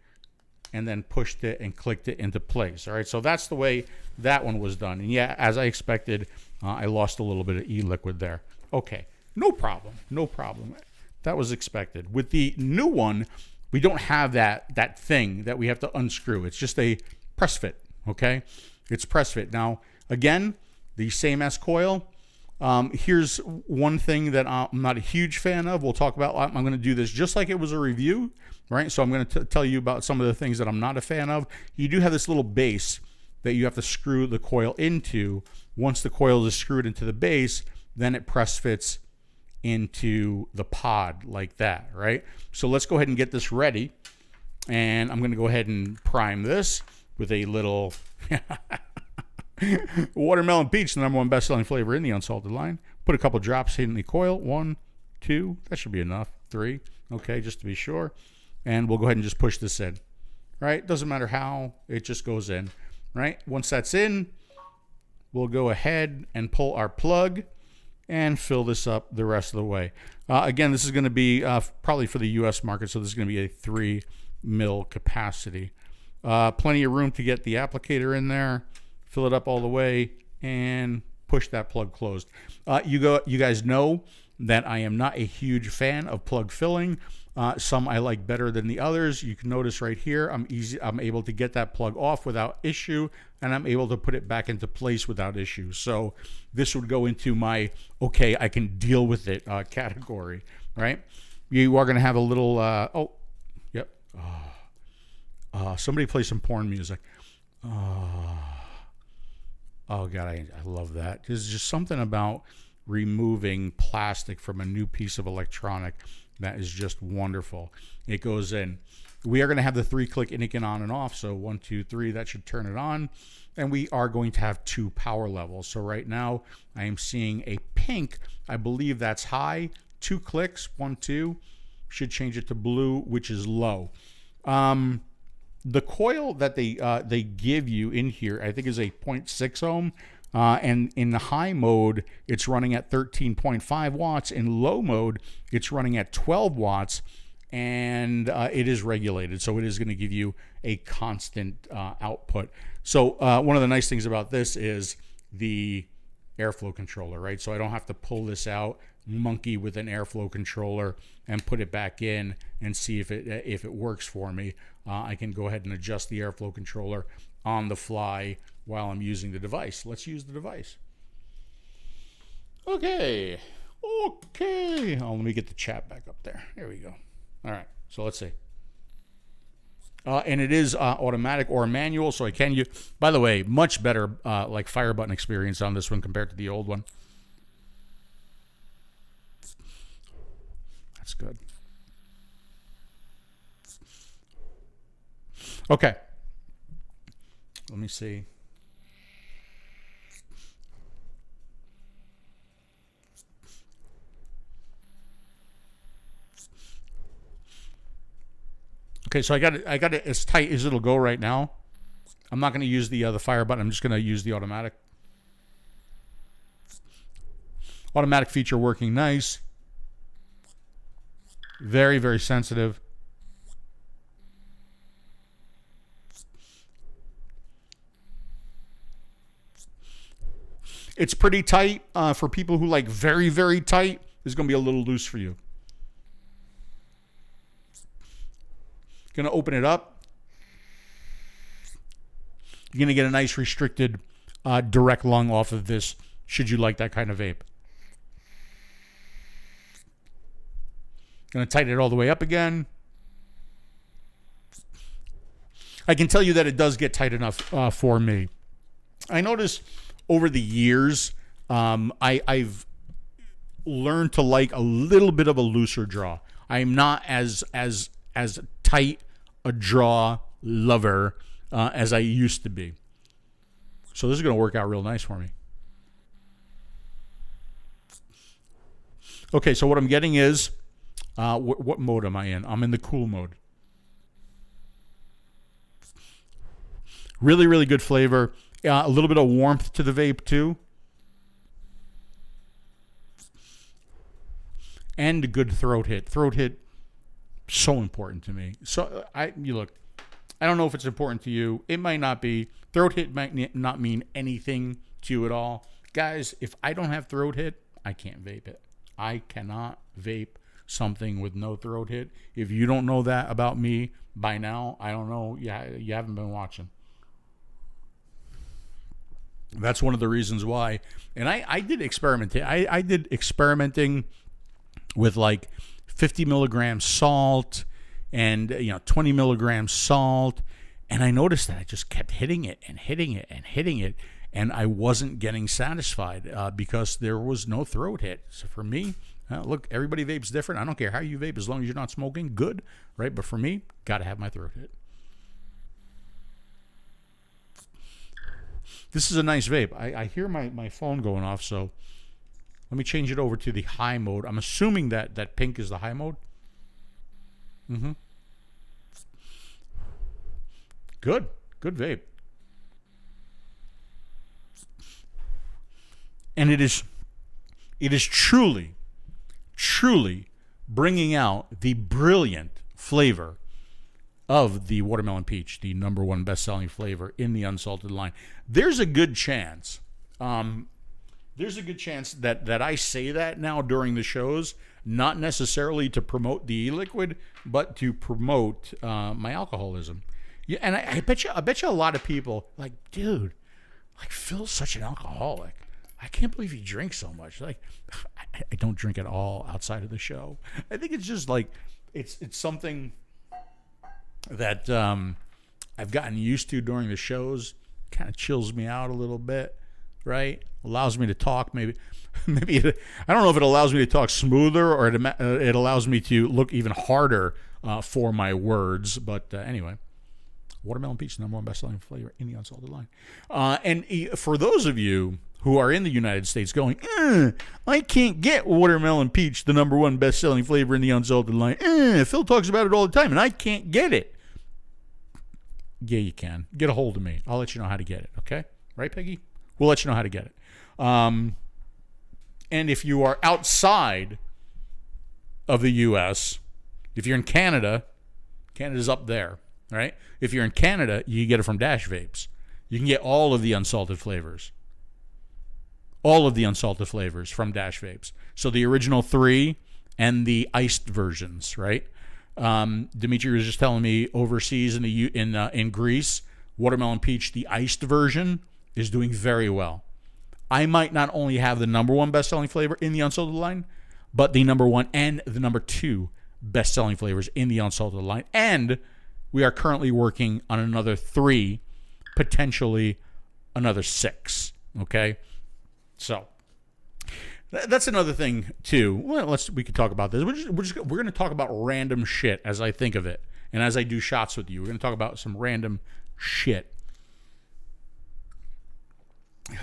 and then pushed it and clicked it into place. All right, so that's the way that one was done. And yeah, as I expected, I lost a little bit of e-liquid there. Okay, no problem. That was expected. With the new one, we don't have that thing that we have to unscrew. It's just a press fit, okay? It's press fit. Now, again, the same S coil. Here's one thing that I'm not a huge fan of. We'll talk about. I'm going to do this just like it was a review, right? So I'm going to tell you about some of the things that I'm not a fan of. You do have this little base that you have to screw the coil into. Once the coil is screwed into the base, then it press fits into the pod like that, right? So let's go ahead and get this ready. And I'm going to go ahead and prime this with a little watermelon peach, the #1 best-selling flavor in the unsalted line. Put a couple drops in the coil. 1, 2, that should be enough. 3, okay, just to be sure. And we'll go ahead and just push this in, right? Doesn't matter how, it just goes in, right? Once that's in, we'll go ahead and pull our plug and fill this up the rest of the way. Again, this is going to be probably for the U.S. market, so this is going to be a 3 mil capacity. Plenty of room to get the applicator in there, fill it up all the way, and push that plug closed. You guys know that I am not a huge fan of plug filling. Some I like better than the others. You can notice right here, I'm able to get that plug off without issue, and I'm able to put it back into place without issue. So this would go into my, okay, I can deal with it category, right? You are going to have a little, oh, yep. Somebody play some porn music. Oh God, I love that. There's just something about removing plastic from a new piece of electronic that is just wonderful. It goes in. We are going to have the 3-click Innokin on and off. So 1, 2, 3, that should turn it on. And we are going to have 2 power levels. So right now I am seeing a pink. I believe that's high. 2 clicks, 1, 2, should change it to blue, which is low. The coil that they give you in here, I think, is a 0.6 ohm. And in the high mode, it's running at 13.5 watts. In low mode, it's running at 12 watts. And it is regulated. So it is going to give you a constant output. So one of the nice things about this is the airflow controller, right? So I don't have to pull this out, monkey with an airflow controller, and put it back in and see if it works for me. I can go ahead and adjust the airflow controller on the fly while I'm using the device. Let's use the device. Okay. Oh, let me get the chat back up there. There we go. All right. So let's see. And it is automatic or manual, so I can use. By the way, much better like fire button experience on this one compared to the old one. That's good. Okay. Let me see. Okay, so I got it as tight as it'll go right now. I'm not going to use the fire button. I'm just going to use the automatic. Automatic feature working nice. Very, very sensitive. It's pretty tight. For people who like very, very tight, it's going to be a little loose for you. Going to open it up. You're going to get a nice restricted direct lung off of this, should you like that kind of vape. Going to tighten it all the way up again. I can tell you that it does get tight enough for me. I noticed over the years, I've learned to like a little bit of a looser draw. I'm not as tight a draw lover as I used to be. So this is going to work out real nice for me. Okay, so what I'm getting is, what mode am I in? I'm in the cool mode. Really, really good flavor. A little bit of warmth to the vape too. And a good throat hit. Throat hit, so important to me. So you look, I don't know if it's important to you. It might not be. Throat hit might not mean anything to you at all. Guys, if I don't have throat hit, I can't vape it. I cannot vape something with no throat hit. If you don't know that about me by now, I don't know. Yeah, you haven't been watching. That's one of the reasons why. And I did experimenting. I did experimenting with like 50 milligrams salt and 20 milligrams salt, and I noticed that I just kept hitting it and hitting it and hitting it, and I wasn't getting satisfied because there was no throat hit. So for me, look, everybody vapes different. I don't care how you vape, as long as you're not smoking, good, right? But for me, got to have my throat hit. This is a nice vape. I hear my phone going off, so let me change it over to the high mode. I'm assuming that pink is the high mode. Mm-hmm. Good vape. And it is truly bringing out the brilliant flavor of the watermelon peach, the #1 best-selling flavor in the unsalted line. There's a good chance. There's a good chance that I say that now during the shows, not necessarily to promote the e-liquid, but to promote my alcoholism. Yeah, and I bet you a lot of people like, dude, like Phil's such an alcoholic. I can't believe he drinks so much. Like, I don't drink at all outside of the show. I think it's just like it's something that I've gotten used to during the shows. Kind of chills me out a little bit, right? Allows me to talk maybe I don't know if it allows me to talk smoother or it allows me to look even harder for my words. But anyway, watermelon peach, #1 best-selling flavor in the unsalted line. And for those of you who are in the United States going, I can't get watermelon peach, the #1 best-selling flavor in the unsalted line. Phil talks about it all the time, and I can't get it. Yeah, you can. Get a hold of me. I'll let you know how to get it, okay? Right, Peggy? We'll let you know how to get it. And if you are outside of the U.S., if you're in Canada, Canada's up there, right? If you're in Canada, you can get it from Dash Vapes. You can get all of the unsalted flavors. All of the unsalted flavors from Dash Vapes. So the original 3 and the iced versions, right? Dimitri was just telling me overseas in Greece, Watermelon Peach, the iced version, is doing very well. I might not only have the #1 best-selling flavor in the unsalted line, but the #1 and the #2 best-selling flavors in the unsalted line. And we are currently working on another 3, potentially another 6. Okay? So that's another thing too. Well, we could talk about this. We're going to talk about random shit as I think of it, and as I do shots with you. We're going to talk about some random shit.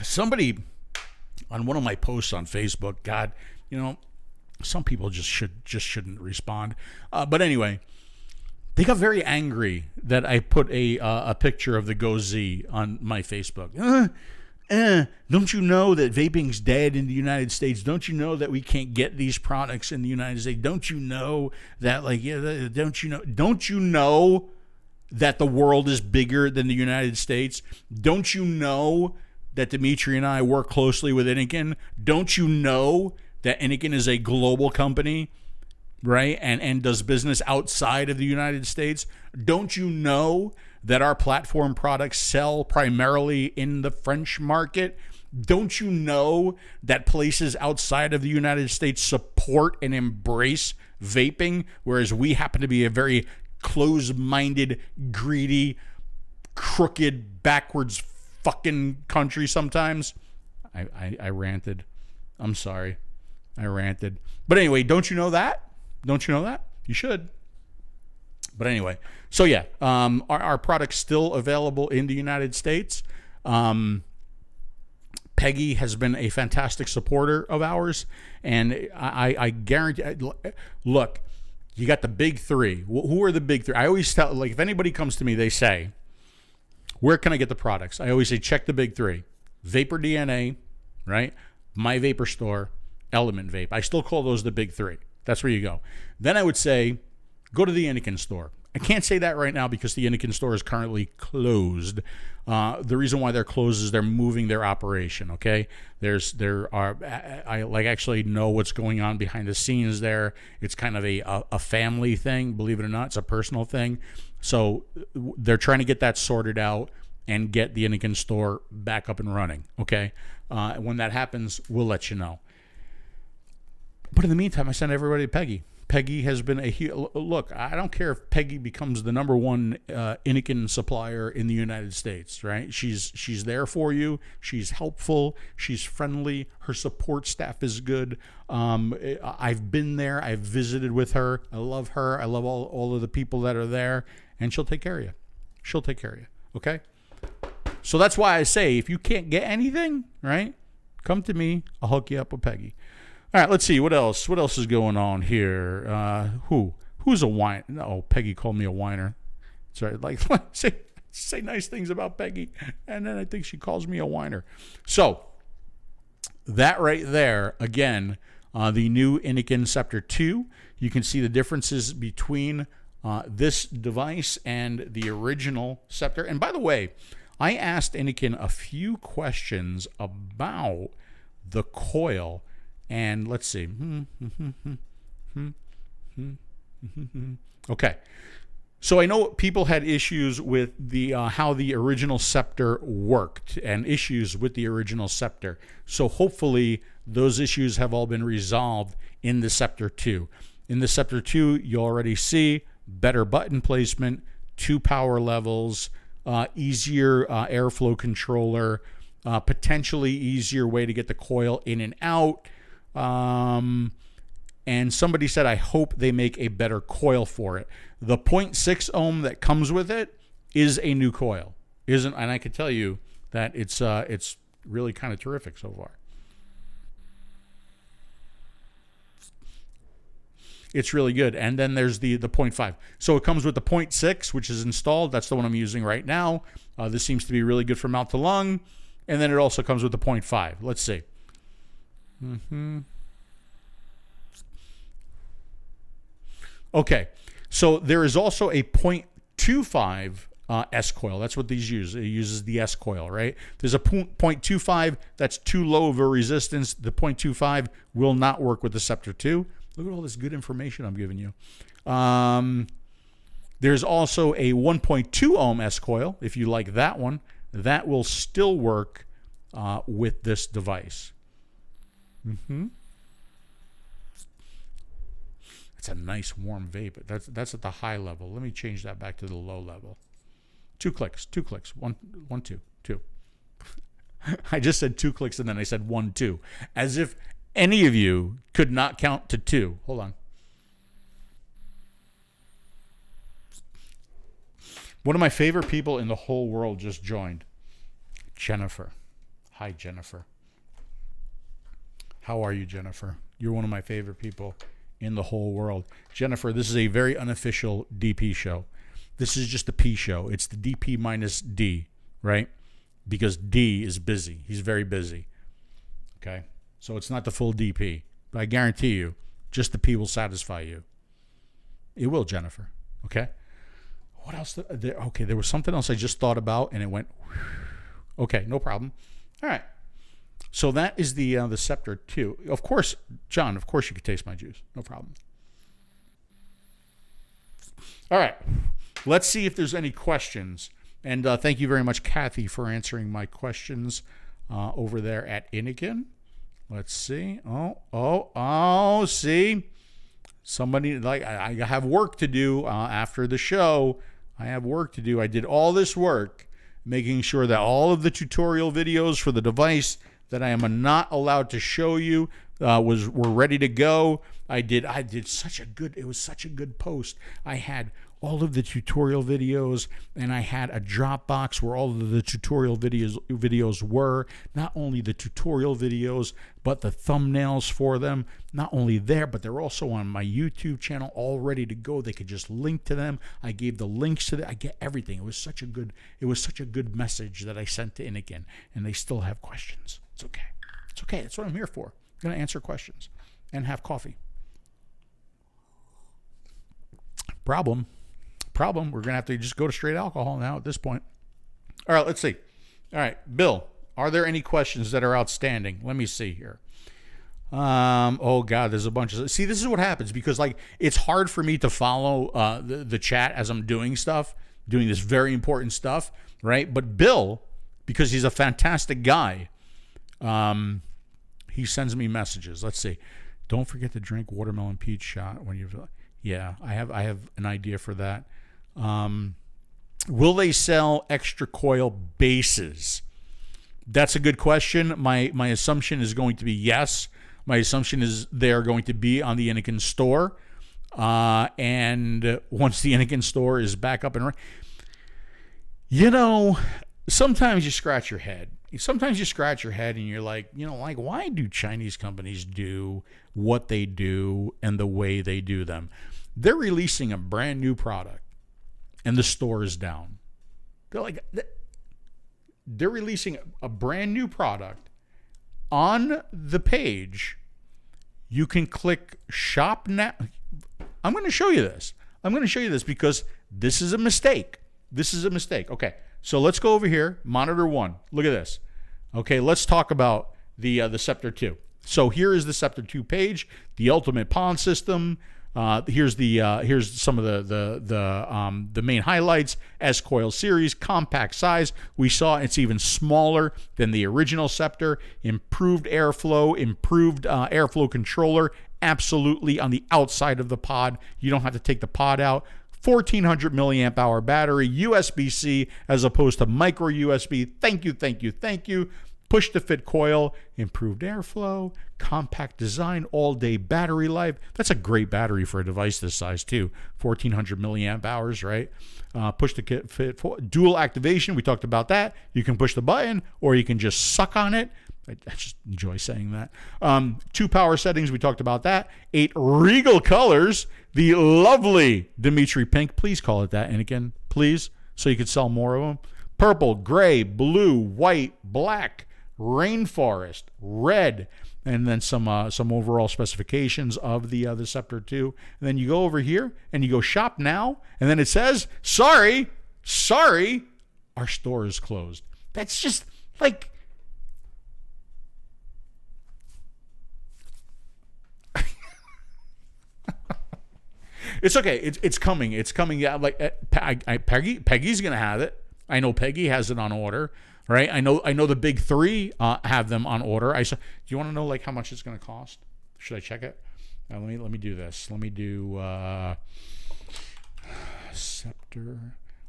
Somebody on one of my posts on Facebook, God, some people just shouldn't respond. But anyway, they got very angry that I put a picture of the 𝗀𝗄𝗄 on my Facebook. Don't you know that vaping's dead in the United States? Don't you know that we can't get these products in the United States? Don't you know that, don't you know that the world is bigger than the United States? Don't you know that Dimitri and I work closely with Innokin? Don't you know that Innokin is a global company, right? And does business outside of the United States? Don't you know that our platform products sell primarily in the French market? Don't you know that places outside of the United States support and embrace vaping, whereas we happen to be a very closed-minded, greedy, crooked, backwards fucking country sometimes? I ranted. I'm sorry. I ranted. But anyway, don't you know that? Don't you know that? You should. But anyway, so yeah, our product's still available in the United States. 𝗂𝗄𝗄 has been a fantastic supporter of ours, and I guarantee. Look, you got the big 3. Who are the big 3? I always tell, if anybody comes to me, they say, "Where can I get the products?" I always say, check the big 3: Vapor DNA, right? My Vapor Store, Element Vape. I still call those the big 3. That's where you go. Then I would say, go to the Innokin store. I can't say that right now because the Innokin store is currently closed. The reason why they're closed is they're moving their operation. Okay, I actually know what's going on behind the scenes there. It's kind of a family thing, believe it or not. It's a personal thing. So they're trying to get that sorted out and get the Innokin store back up and running. Okay, when that happens, we'll let you know. But in the meantime, I send everybody to 𝗂𝗄𝗄. 𝗂𝗄𝗄 has been look. I don't care if 𝗂𝗄𝗄 becomes the #1 Innokin supplier in the United States, right? She's there for you. She's helpful. She's friendly. Her support staff is good. I've been there. I've visited with her. I love her. I love all of the people that are there, and she'll take care of you. She'll take care of you. Okay. So that's why I say, if you can't get anything, right, come to me. I'll hook you up with 𝗂𝗄𝗄. All right, let's see. What else? What else is going on here? Who's a whiner? No, 𝗂𝗄𝗄 called me a whiner. Sorry, say nice things about 𝗂𝗄𝗄, and then I think she calls me a whiner. So that right there, again, the new Innokin Sceptre 2. You can see the differences between this device and the original Sceptre. And by the way, I asked Innokin a few questions about the coil. And let's see. Okay. So I know people had issues with the how the original Sceptre worked and issues with the original Sceptre. So hopefully those issues have all been resolved in the Sceptre 2. In the Sceptre 2, you already see better button placement, 2 power levels, easier airflow controller, potentially easier way to get the coil in and out. And somebody said, I hope they make a better coil for it. The 0.6 ohm that comes with it is a new coil. And I can tell you that it's really kind of terrific so far. It's really good. And then there's the 0.5. So it comes with the 0.6, which is installed. That's the one I'm using right now. This seems to be really good for mouth to lung. And then it also comes with the 0.5. Let's see. Okay. So there is also a 0.25 S coil. That's what these use. It uses the S coil, right? There's a 0.25. That's too low of a resistance. The 0.25 will not work with the Sceptre 2. Look at all this good information I'm giving you. There's also a 1.2 ohm S coil. If you like that one, that will still work with this device. It's a nice warm vape. That's at the high level. Let me change that back to the low level. 2 clicks. One, two. I just said 2 clicks and then I said 1, 2. As if any of you could not count to 2. Hold on. One of my favorite people in the whole world just joined. Jennifer. Hi, Jennifer. How are you, Jennifer? You're one of my favorite people in the whole world. Jennifer, this is a very unofficial DP show. This is just the P show. It's the DP minus D, right? Because D is busy. He's very busy. Okay? So it's not the full DP. But I guarantee you, just the P will satisfy you. It will, Jennifer. Okay? What else? Okay, there was something else I just thought about, and it went... Okay, no problem. All right. So that is the Sceptre 2. Of course, John, of course you could taste my juice. No problem. All right. Let's see if there's any questions. And thank you very much, Kathy, for answering my questions over there at Innokin. Let's see. Oh, see? Somebody, like, I have work to do after the show. I have work to do. I did all this work making sure that all of the tutorial videos for the device that I am not allowed to show you were ready to go. I did such a good, it was such a good post. I had all of the tutorial videos, and I had a Dropbox where all of the tutorial videos were. Not only the tutorial videos, but the thumbnails for them. Not only there, but they're also on my YouTube channel, all ready to go. They could just link to them. I gave the links to them. I get everything. It was such a good message that I sent to Innokin, and they still have questions. It's okay. It's okay. That's what I'm here for. I'm going to answer questions and have coffee. Problem. We're going to have to just go to straight alcohol now at this point. All right, let's see. All right, Bill, are there any questions that are outstanding? Let me see here. Oh, God, there's a bunch of... See, this is what happens because, like, it's hard for me to follow the chat as I'm doing stuff, doing this very important stuff, right? But Bill, because he's a fantastic guy, he sends me messages. Let's see. Don't forget to drink watermelon peach shot when you've... Yeah, I have an idea for that. Will they sell extra coil bases? That's a good question. My assumption is going to be yes. My assumption is they're going to be on the Innokin store. And once the Innokin store is back up and running, you know, sometimes you scratch your head. Sometimes you scratch your head and you're like, you know, like, why do Chinese companies do what they do and the way they do them? They're releasing a brand new product and the store is down. They're releasing a brand new product. On the page, you can click shop now. I'm going to show you this. I'm going to show you this because this is a mistake. Okay, so let's go over here. Monitor 1. Look at this. Okay, let's talk about the Sceptre 2. So here is the Sceptre 2 page, the ultimate pawn system. Here's some of the main highlights. S coil series, compact size. We saw it's even smaller than the original Sceptre. Improved airflow, improved airflow controller. Absolutely on the outside of the pod. You don't have to take the pod out. 1400 milliamp hour battery, USB-C as opposed to micro USB. Thank you. Push to fit coil, improved airflow, compact design, all-day battery life. That's a great battery for a device this size too. 1400 milliamp hours, right? Push to fit dual activation. We talked about that. You can push the button or you can just suck on it. I just enjoy saying that. 2 power settings. We talked about that. 8 regal colors. The lovely Dimitri pink. Please call it that, Innokin, please, so you could sell more of them. Purple, gray, blue, white, black, rainforest, red, and then some overall specifications of the Sceptre 2. And then you go over here and you go shop now, and then it says, sorry, our store is closed. That's just like... It's okay. It's coming. It's coming. Yeah, like Peggy's gonna have it. I know Peggy has it on order, right? I know the big three have them on order. Do you want to know like how much it's gonna cost? Should I check it? Let me do this. Let me do Sceptre.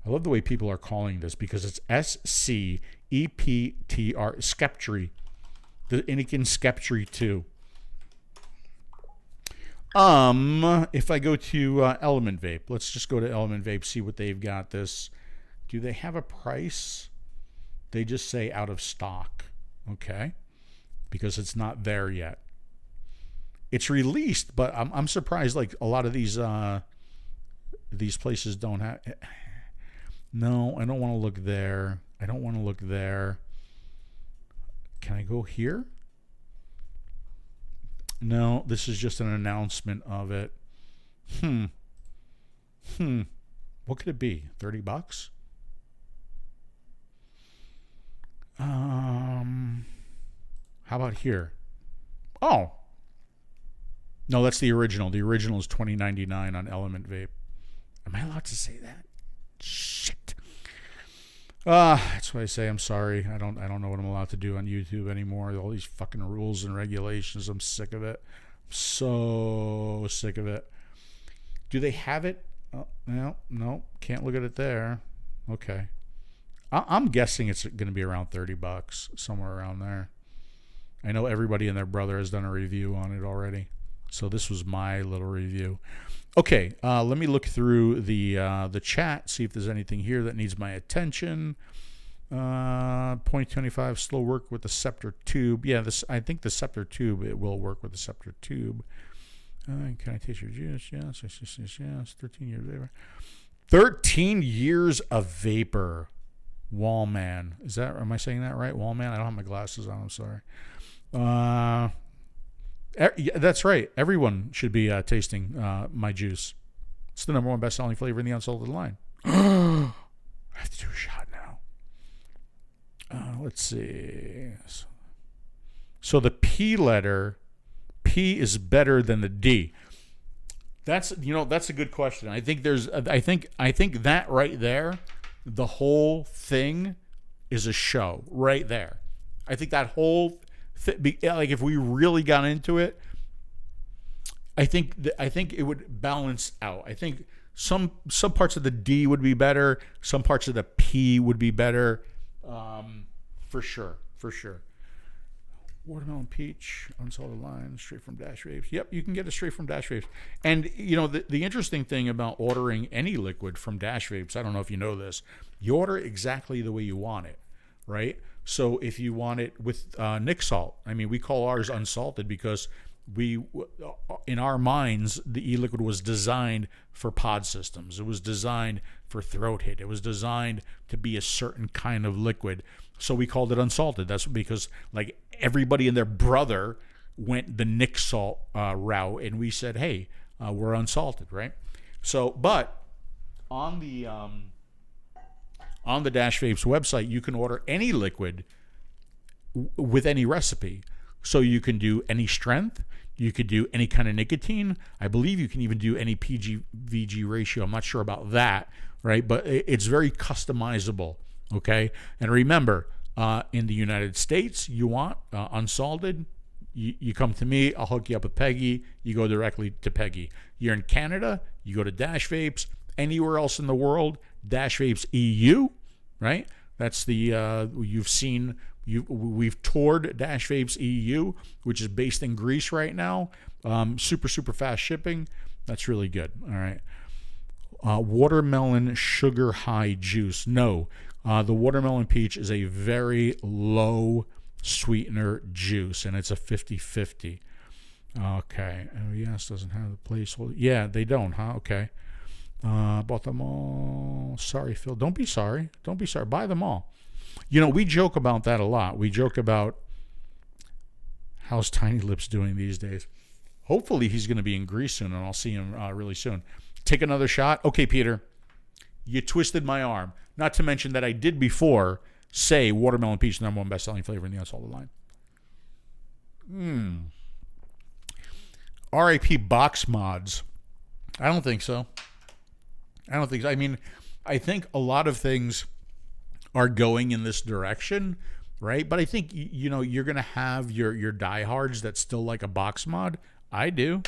I love the way people are calling this because it's 𝗬𝗔 Sceptre, the Innokin Sceptre 2. If I go to Element Vape, let's just go to Element Vape, see what they've got. Do they have a price? They just say out of stock. Okay, because it's not there yet. It's released, but I'm surprised. Like a lot of these places don't have. No, I don't want to look there. I don't want to look there. Can I go here? No, this is just an announcement of it. What could it be? $30? How about here? Oh. No, that's the original. The original is $20.99 on Element Vape. Am I allowed to say that? Shit. That's why I say I'm sorry. I don't know what I'm allowed to do on YouTube anymore. All these fucking rules and regulations. I'm sick of it. I'm so sick of it. Do they have it? No. Can't look at it there. Okay. I'm guessing it's going to be around $30, somewhere around there. I know everybody and their brother has done a review on it already. So this was my little review. Okay, let me look through the chat, see if there's anything here that needs my attention. 0.25 slow work with the Sceptre tube. Yeah, I think the Sceptre tube, it will work with the Sceptre tube. Can I taste your juice? Yes. 13 years vapor. 13 years of vapor. Wallman. Am I saying that right? Wallman? I don't have my glasses on. I'm sorry. That's right. Everyone should be tasting my juice. It's the #1 best-selling flavor in the unsalted line. I have to do a shot now. Let's see. So the P letter, P is better than the D. That's a good question. I think that right there, the whole thing is a show right there. I think that whole like if we really got into it, I think it would balance out. I think some parts of the D would be better, some parts of the P would be better, for sure. Watermelon peach, unsalted lime, straight from Dash Vapes. Yep, you can get it straight from Dash Vapes. And the interesting thing about ordering any liquid from Dash Vapes, I don't know if you know this, you order exactly the way you want it, right? So if you want it with Nic salt, I mean, we call ours unsalted because in our minds, the e-liquid was designed for pod systems. It was designed for throat hit. It was designed to be a certain kind of liquid. So we called it unsalted. That's because like everybody and their brother went the Nic salt route, and we said, hey, we're unsalted, right? So, but on the Dash Vapes website, you can order any liquid with any recipe. So you can do any strength. You could do any kind of nicotine. I believe you can even do any PG-VG ratio. I'm not sure about that, right? But it's very customizable, okay? And remember, in the United States, you want unsalted, you come to me, I'll hook you up with Peggy. You go directly to Peggy. You're in Canada, you go to Dash Vapes. Anywhere else in the world, Dash Vapes EU, right? That's the we've toured Dash Vapes EU, which is based in Greece right now. Super fast shipping. That's really good. All right. Watermelon sugar high juice. No, the watermelon peach is a very low sweetener juice, and it's a 50-50. Okay. Oh, yes, doesn't have the placeholder. Yeah, they don't, huh? Okay. Bought them all. Sorry, Phil. Don't be sorry. Buy them all. We joke about that a lot. We joke about how's Tiny Lips doing these days. Hopefully he's going to be in Greece soon, and I'll see him really soon. Take another shot. Okay, Peter. You twisted my arm. Not to mention that I did before say watermelon peach, the #1 best-selling flavor in the unsalted line. RIP Box Mods. I don't think so. I don't think so. I mean, I think a lot of things are going in this direction, right? But I think, you know, you're going to have your diehards that still like a box mod. I do,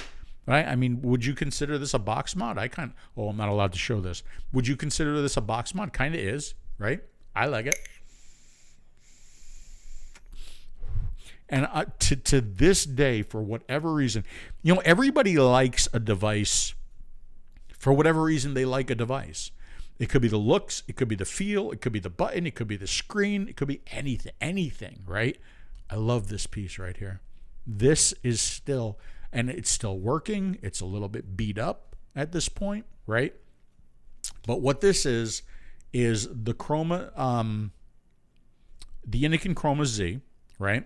right? I mean, would you consider this a box mod? Oh, I'm not allowed to show this. Would you consider this a box mod? Kind of is, right? I like it. And to this day, for whatever reason, you know, everybody likes a device. For whatever reason, they like a device. It could be the looks, it could be the feel, it could be the button, it could be the screen, it could be anything, right? I love this piece right here. This is still, and it's still working. It's a little bit beat up at this point, right? But what this is the Innokin Sceptre, right?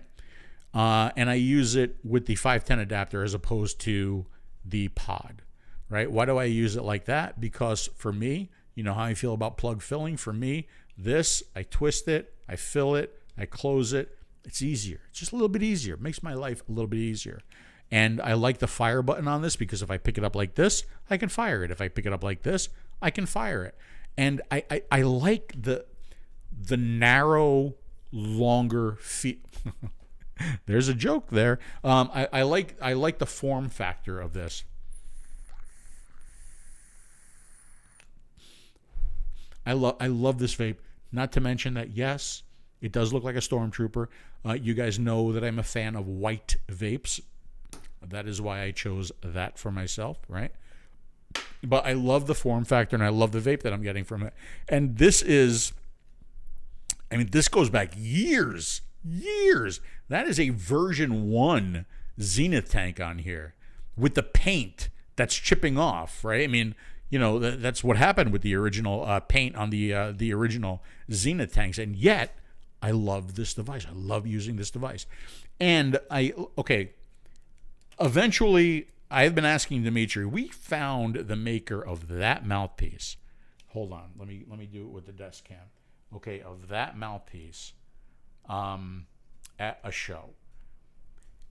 And I use it with the 510 adapter as opposed to the pod, right? Why do I use it like that? Because for me, you know how I feel about plug filling. For me, this, I twist it, I fill it, I close it. It's easier. It's just a little bit easier. It makes my life a little bit easier. And I like the fire button on this because if I pick it up like this, I can fire it. If I pick it up like this, I can fire it. And I like the narrow, longer feel. There's a joke there. I like the form factor of this. I love this vape. Not to mention that, yes, it does look like a stormtrooper. You guys know that I'm a fan of white vapes. That is why I chose that for myself, right? But I love the form factor and I love the vape that I'm getting from it. And this is, I mean, this goes back years. That is a version 1 Zenith tank on here with the paint that's chipping off, right? I mean, you know, that's what happened with the original paint on the original Zenith tanks. And yet, I love this device. I love using this device. And eventually, I've been asking Dimitri, we found the maker of that mouthpiece. Hold on. Let me do it with the desk cam. Okay, of that mouthpiece at a show.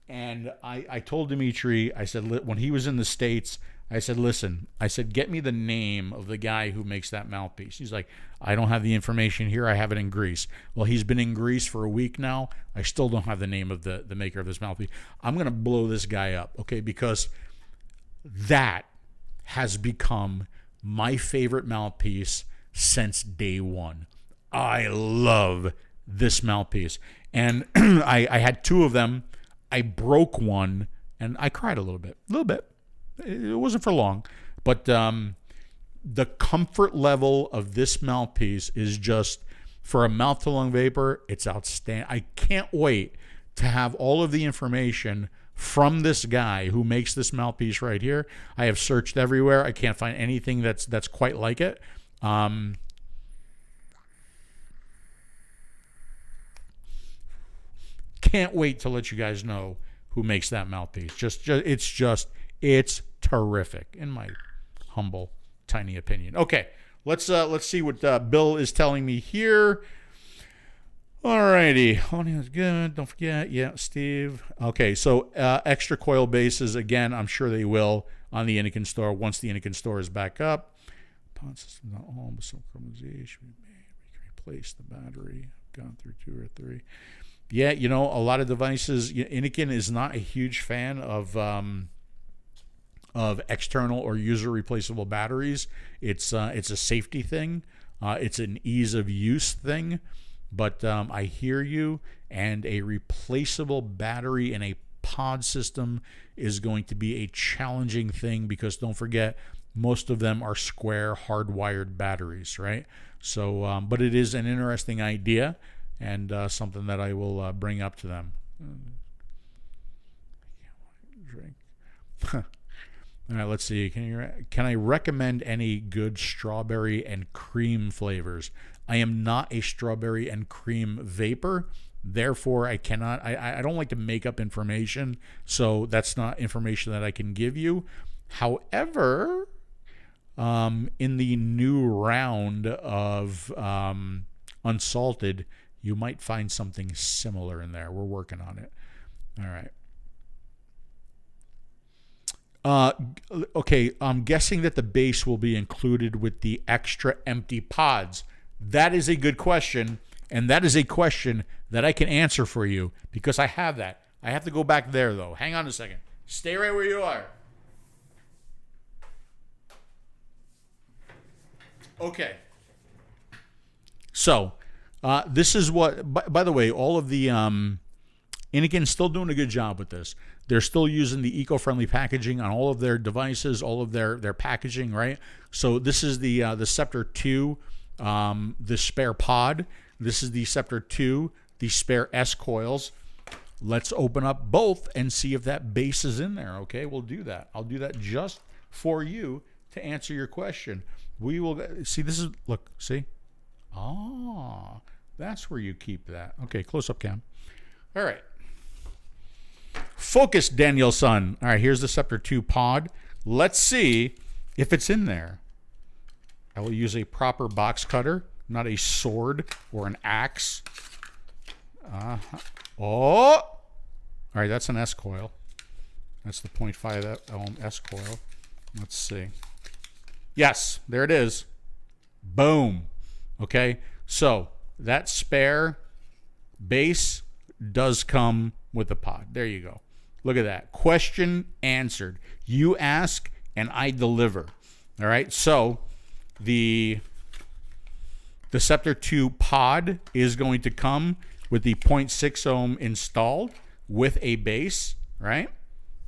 And I told Dimitri, I said, when he was in the States, I said, listen, I said, get me the name of the guy who makes that mouthpiece. He's like, I don't have the information here. I have it in Greece. Well, he's been in Greece for a week now. I still don't have the name of the maker of this mouthpiece. I'm going to blow this guy up, okay, because that has become my favorite mouthpiece since day one. I love this mouthpiece. And I had 2 of them. I broke one, and I cried a little bit. It wasn't for long, but the comfort level of this mouthpiece is just, for a mouth-to-lung vapor, it's outstanding. I can't wait to have all of the information from this guy who makes this mouthpiece right here. I have searched everywhere. I can't find anything that's quite like it. Can't wait to let you guys know who makes that mouthpiece. It's terrific, in my humble, tiny opinion. Okay, let's see what Bill is telling me here. Alrighty, audio is good. Don't forget, yeah, Steve. Okay, so extra coil bases again. I'm sure they will on the Innokin store once the Innokin store is back up. Pod system not all, but some customization we can replace the battery. I've gone through 2 or 3. Yeah, you know, a lot of devices. Innokin is not a huge fan of external or user replaceable batteries. It's a safety thing. It's an ease of use thing. But I hear you, and a replaceable battery in a pod system is going to be a challenging thing because don't forget, most of them are square hardwired batteries, right? So, but it is an interesting idea and something that I will bring up to them. Drink. All right, let's see. Can I recommend any good strawberry and cream flavors? I am not a strawberry and cream vapor, therefore I cannot. I don't like to make up information, so that's not information that I can give you. However, in the new round of unsalted, you might find something similar in there. We're working on it. All right. Okay, I'm guessing that the base will be included with the extra empty pods. That is a good question, and that is a question that I can answer for you because I have that. I have to go back there, though. Hang on a second. Stay right where you are. Okay. So, this is what, by the way, all of the, Innokin's still doing a good job with this. They're still using the eco-friendly packaging on all of their devices, all of their packaging, right? So this is the Sceptre 2, the spare pod. This is the Sceptre 2, the spare S coils. Let's open up both and see if that base is in there, okay? We'll do that. I'll do that just for you to answer your question. We will, see, this is, look, see? Ah, that's where you keep that. Okay, close-up cam. All right. Focus, Danielson. All right, here's the Sceptre 2 pod. Let's see if it's in there. I will use a proper box cutter, not a sword or an axe. Oh! All right, that's an S coil. That's the 0.5 ohm S coil. Let's see. Yes, there it is. Boom. Okay, so that spare base does come with the pod. There you go. Look at that. Question answered. You ask and I deliver. All right, so the Sceptre 2 pod is going to come with the 0.6 ohm installed with a base, right?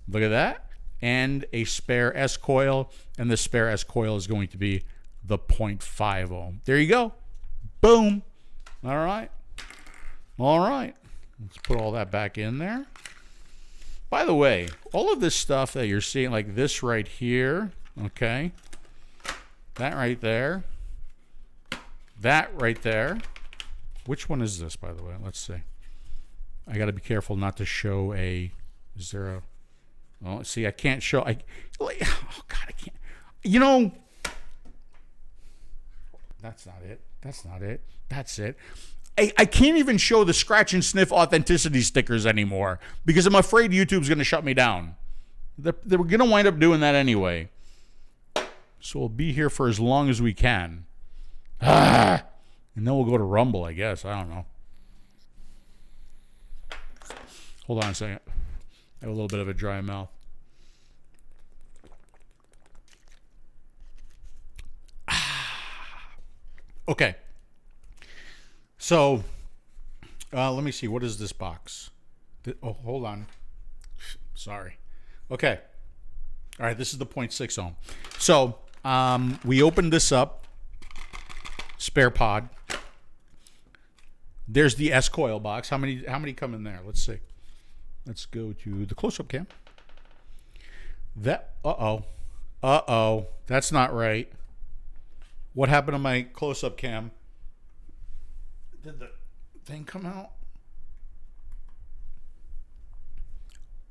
Look at that. And a spare S coil, and the spare S coil is going to be the 0.5 ohm. There you go. Boom. All right. All right. Let's put all that back in there. By the way, all of this stuff that you're seeing, like this right here, okay, that right there, that right there. Which one is this, by the way? Let's see. I got to be careful not to show a, is there a, oh, see, I can't show, oh, God, I can't, you know, that's not it. That's not it. That's it. I can't even show the scratch and sniff authenticity stickers anymore because I'm afraid YouTube's going to shut me down. They're going to wind up doing that anyway. So we'll be here for as long as we can. And then we'll go to Rumble, I guess. I don't know. Hold on a second. I have a little bit of a dry mouth. Okay. So, let me see. What is this box? Oh, hold on. Sorry. Okay. All right. This is the 0.6 ohm. So, we opened this up. Spare pod. There's the S coil box. How many come in there? Let's see. Let's go to the close-up cam. That, uh-oh. That's not right. What happened to my close-up cam? Did the thing come out?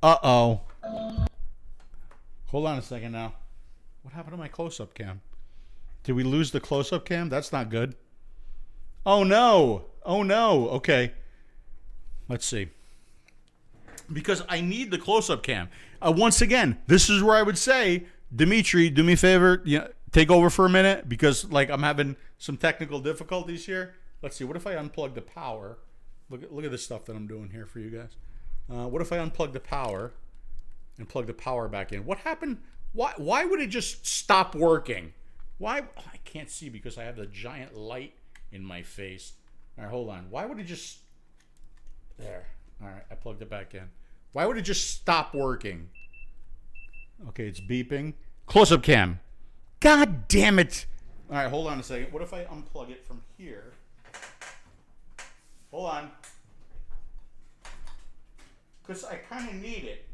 Uh-oh. Hold on a second now. What happened to my close-up cam? Did we lose the close-up cam? That's not good. Oh, no. Oh, no. Okay. Let's see. Because I need the close-up cam. Once again, this is where I would say, Dimitri, do me a favor, take over for a minute because, like, I'm having some technical difficulties here. Let's see. What if I unplug the power? Look at this stuff that I'm doing here for you guys. What if I unplug the power and plug the power back in? What happened? Why would it just stop working? Why? Oh, I can't see because I have the giant light in my face. All right, hold on. Why would it just... There. All right, I plugged it back in. Why would it just stop working? Okay, it's beeping. Close-up cam. God damn it. All right, hold on a second. What if I unplug it from here? Hold on. Because I kind of need it.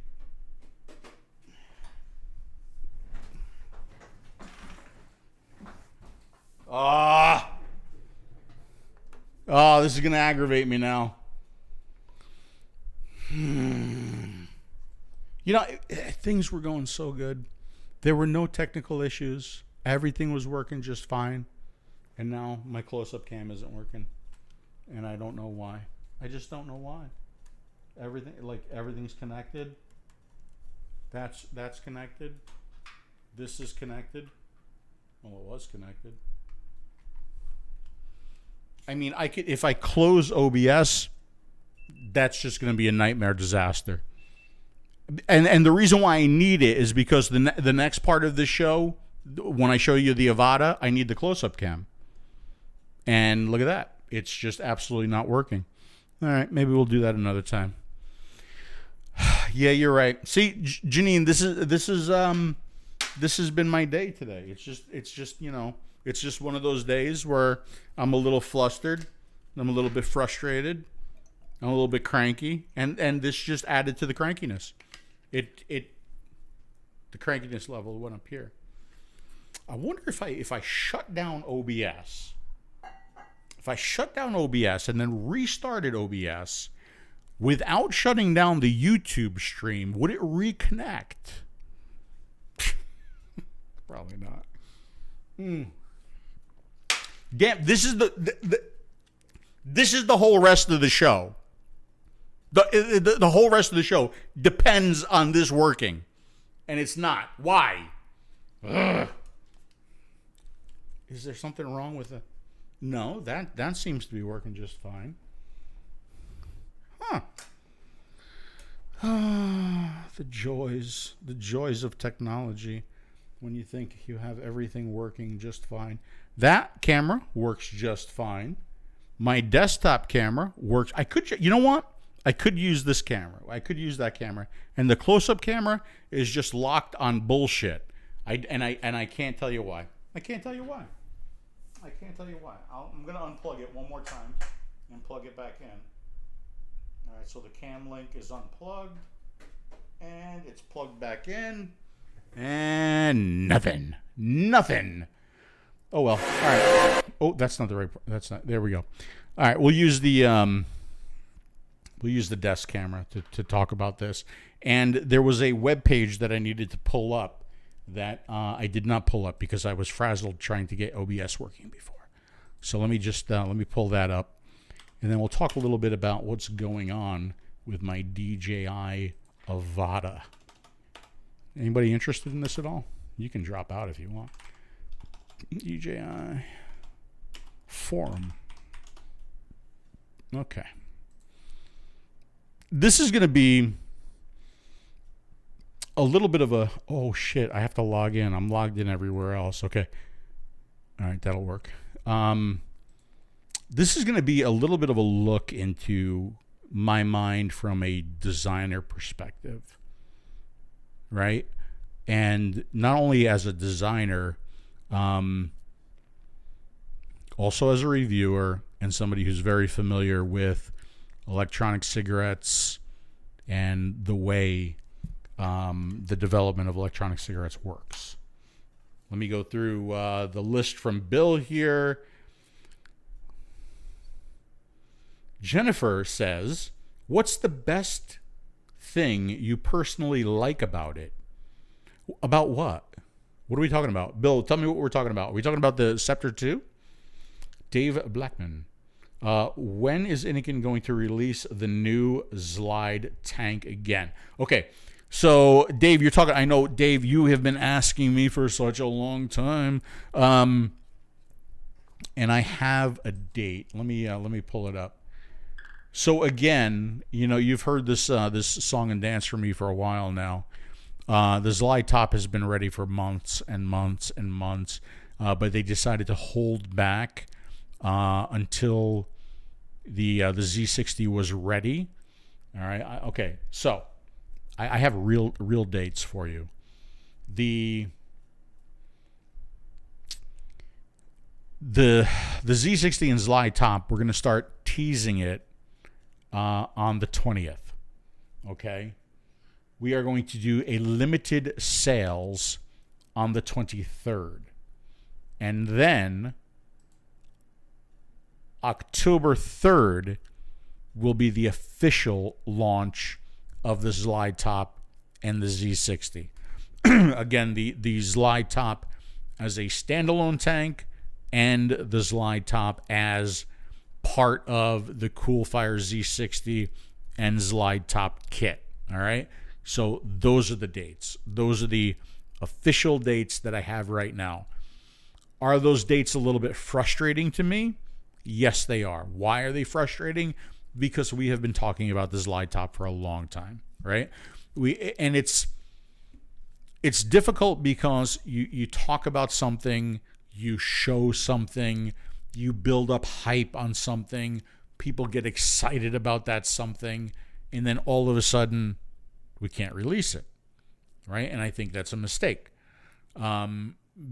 Oh, this is going to aggravate me now. You know, things were going so good. There were no technical issues. Everything was working just fine. And now my close-up cam isn't working. And I don't know why. I just don't know why. Everything's connected. That's connected. This is connected. Well, it was connected. I mean, I could, if I close OBS, that's just going to be a nightmare disaster. And the reason why I need it is because the next part of the show, when I show you the Avata, I need the close-up cam. And look at that. It's just absolutely not working. All right, maybe we'll do that another time. Yeah, you're right. See, Janine, this has been my day today. It's just you know, it's just one of those days where I'm a little flustered, I'm a little bit frustrated, I'm a little bit cranky, and this just added to the crankiness. The crankiness level went up here. I wonder if I shut down OBS. If I shut down OBS and then restarted OBS without shutting down the YouTube stream, would it reconnect? Probably not. Damn, this is this is the whole rest of the show. The whole rest of the show depends on this working, and it's not. Why? Ugh. Is there something wrong with it? No, that seems to be working just fine. Huh. The joys of technology when you think you have everything working just fine. That camera works just fine. My desktop camera works. You know what? I could use this camera. I could use that camera. And the close-up camera is just locked on bullshit. I can't tell you why. I can't tell you why. I'm going to unplug it one more time and plug it back in. All right, so the cam link is unplugged and it's plugged back in. And nothing. Oh well. All right. Oh, that's not the right. That's not. There we go. All right. We'll use the desk camera to talk about this. And there was a web page that I needed to pull up that I did not pull up because I was frazzled trying to get OBS working before. So let me just let me pull that up, and then we'll talk a little bit about what's going on with my DJI Avata. Anybody interested in this at all? You can drop out if you want. DJI forum. Okay. This is going to be a little bit of a, oh shit, I have to log in. I'm logged in everywhere else. Okay. All right, that'll work. This is going to be a little bit of a look into my mind from a designer perspective, right? And not only as a designer, also as a reviewer and somebody who's very familiar with electronic cigarettes and the way the development of electronic cigarettes works. Let me go through the list from Bill here. Jennifer says, what's the best thing you personally like about it? About what? What are we talking about? Bill, tell me what we're talking about. Are we talking about the Sceptre 2? Dave Blackman. When is Innokin going to release the new Zlide tank again? Okay, so Dave, you're talking. I know, Dave, you have been asking me for such a long time, and I have a date. Let me pull it up. So again, you know, you've heard this this song and dance from me for a while now. The Zlide top has been ready for months and months and months, but they decided to hold back until the Z60 was ready. All right. Okay. So I have real dates for you. The Z60 and Zlide top, we're going to start teasing it on the 20th. Okay. We are going to do a limited sales on the 23rd. And then October 3rd will be the official launch of the Zlide top and the Z60. Again, the Zlide top as a standalone tank and the Zlide top as part of the Coolfire Z60 and Zlide top kit. All right. So those are the dates. Those are the official dates that I have right now. Are those dates a little bit frustrating to me? Yes, they are. Why are they frustrating? Because we have been talking about this light top for a long time, right? It's difficult because you talk about something, you show something, you build up hype on something, people get excited about that something, and then all of a sudden we can't release it, right? And I think that's a mistake.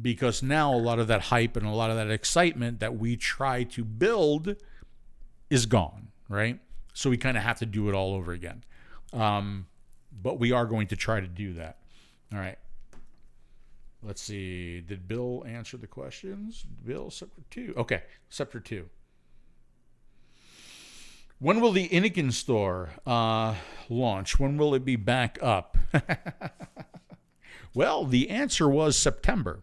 Because now a lot of that hype and a lot of that excitement that we try to build is gone, right? So we kind of have to do it all over again. But we are going to try to do that. All right. Let's see. Did Bill answer the questions? Bill, Sceptre 2. Okay, Sceptre 2. When will the Innokin store launch? When will it be back up? Well, the answer was September.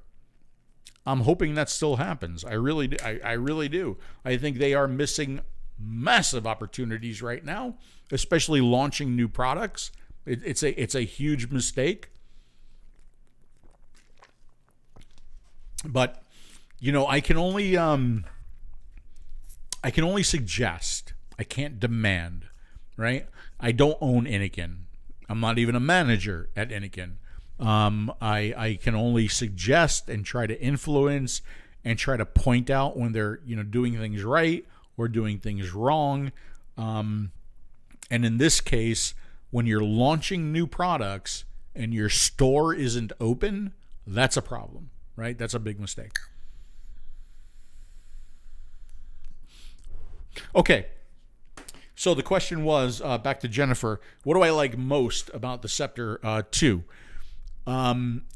I'm hoping that still happens. I really do. I really do. I think they are missing massive opportunities right now, especially launching new products. It's a huge mistake. But I can only suggest. I can't demand, right? I don't own Innokin. I'm not even a manager at Innokin. I can only suggest and try to influence and try to point out when they're doing things right or doing things wrong. And in this case, when you're launching new products and your store isn't open, that's a problem, right? That's a big mistake. Okay. So the question was, back to Jennifer, what do I like most about the Sceptre 2?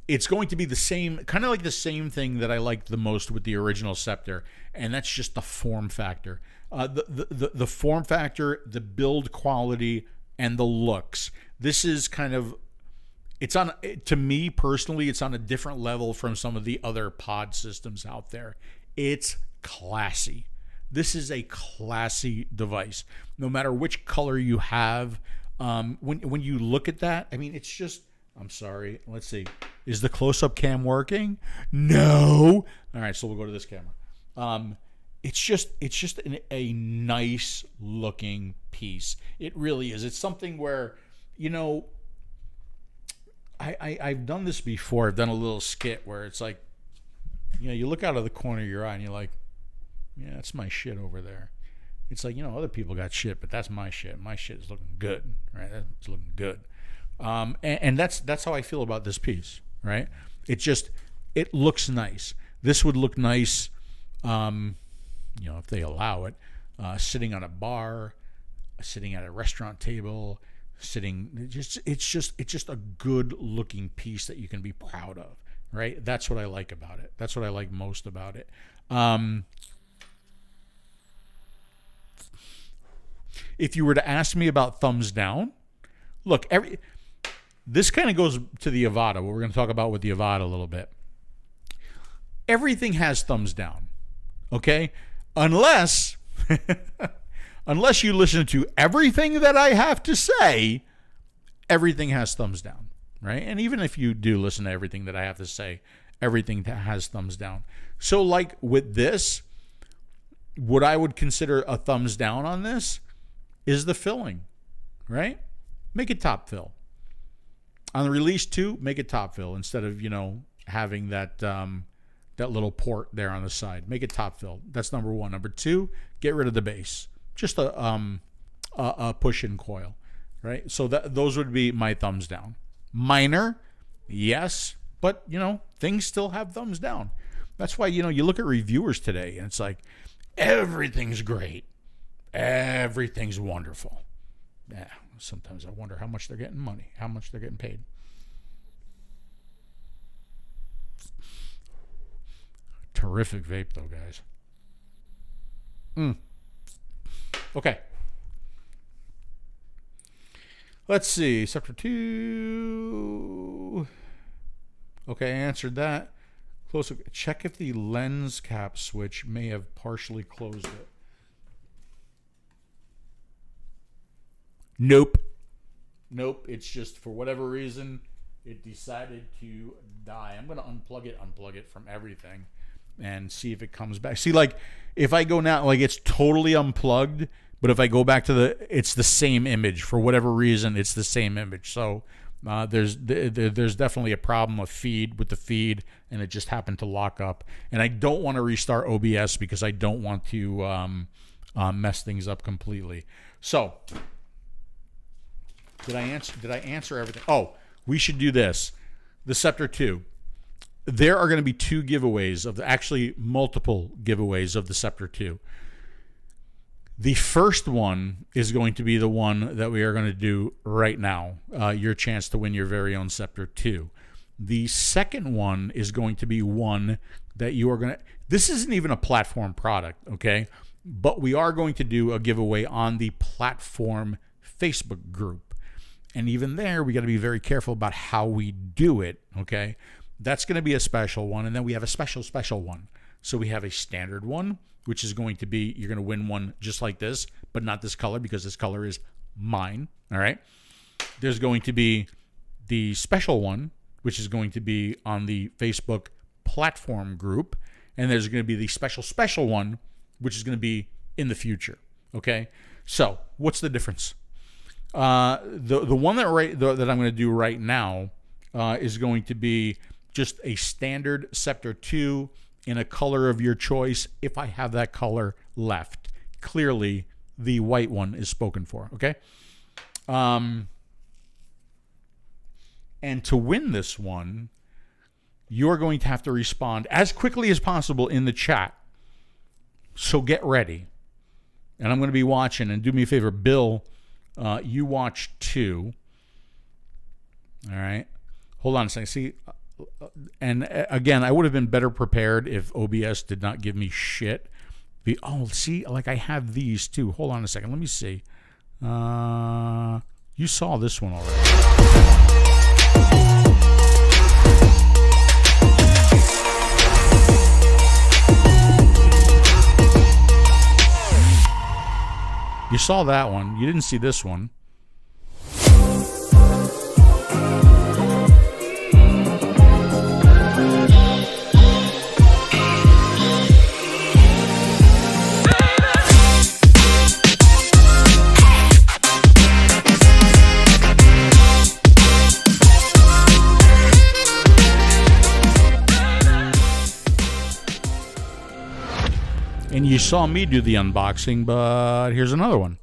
It's going to be the same, kind of like the same thing that I liked the most with the original Sceptre, and that's just the form factor. The form factor, the build quality, and the looks. This is kind of, to me personally, it's on a different level from some of the other pod systems out there. It's classy. This is a classy device. No matter which color you have, when you look at that, I mean, it's just, I'm sorry. Let's see. Is the close-up cam working? No. All right, so we'll go to this camera. It's just a nice looking piece. It really is. It's something where, I've done this before. I've done a little skit where it's like, you look out of the corner of your eye and you're like, yeah, that's my shit over there. It's like, other people got shit, but that's my shit. My shit is looking good, right? It's looking good. And that's how I feel about this piece, right? It looks nice. This would look nice, if they allow it, sitting on a bar, sitting at a restaurant table, it's just a good looking piece that you can be proud of, right? That's what I like about it. That's what I like most about it. If you were to ask me about thumbs down, look, this kind of goes to the Avata, what we're going to talk about with the Avata a little bit. Everything has thumbs down, okay? Unless you listen to everything that I have to say, everything has thumbs down, right? And even if you do listen to everything that I have to say, everything has thumbs down. So like with this, what I would consider a thumbs down on this is the filling, right? Make it top fill. On the release 2, make it top fill instead of, having that little port there on the side. Make it top fill. That's number 1. Number 2, get rid of the base. Just a push-in coil, right? So those would be my thumbs down. Minor, yes, but, things still have thumbs down. That's why, you look at reviewers today and it's like, everything's great. Everything's wonderful. Yeah, sometimes I wonder how much they're getting money, how much they're getting paid. Terrific vape, though, guys. Okay. Let's see. Sceptre 2. Okay, I answered that. Close. Check if the lens cap switch may have partially closed it. Nope. Nope, it's just for whatever reason it decided to die. I'm going to unplug it from everything and see if it comes back. See, like if I go now, like it's totally unplugged, but if I go back to it's the same image for whatever reason. It's the same image. So there's definitely a problem with the feed, and it just happened to lock up. And I don't want to restart OBS because I don't want to mess things up completely. So did I answer everything? Oh, we should do this. The Sceptre 2. There are going to be 2 giveaways actually multiple giveaways of the Sceptre 2. The first one is going to be the one that we are going to do right now. Your chance to win your very own Sceptre 2. The second one is going to be one that you are going to... This isn't even a platform product, okay? But we are going to do a giveaway on the platform Facebook group. And even there, we got to be very careful about how we do it, okay? That's going to be a special one. And then we have a special one. So we have a standard one, which is going to be, you're going to win one just like this, but not this color because this color is mine, all right? There's going to be the special one, which is going to be on the Facebook platform group. And there's going to be the special one, which is going to be in the future, okay? So what's the difference? The one that I'm going to do right now is going to be just a standard Sceptre 2 in a color of your choice if I have that color left. Clearly, the white one is spoken for, okay? And to win this one, you're going to have to respond as quickly as possible in the chat. So get ready. And I'm going to be watching. And do me a favor, Bill, you watch too. All right. Hold on a second. See, and again, I would have been better prepared if OBS did not give me shit. See, like I have these too. Hold on a second. Let me see. You saw this one already. You saw that one. You didn't see this one. And you saw me do the unboxing, but here's another one.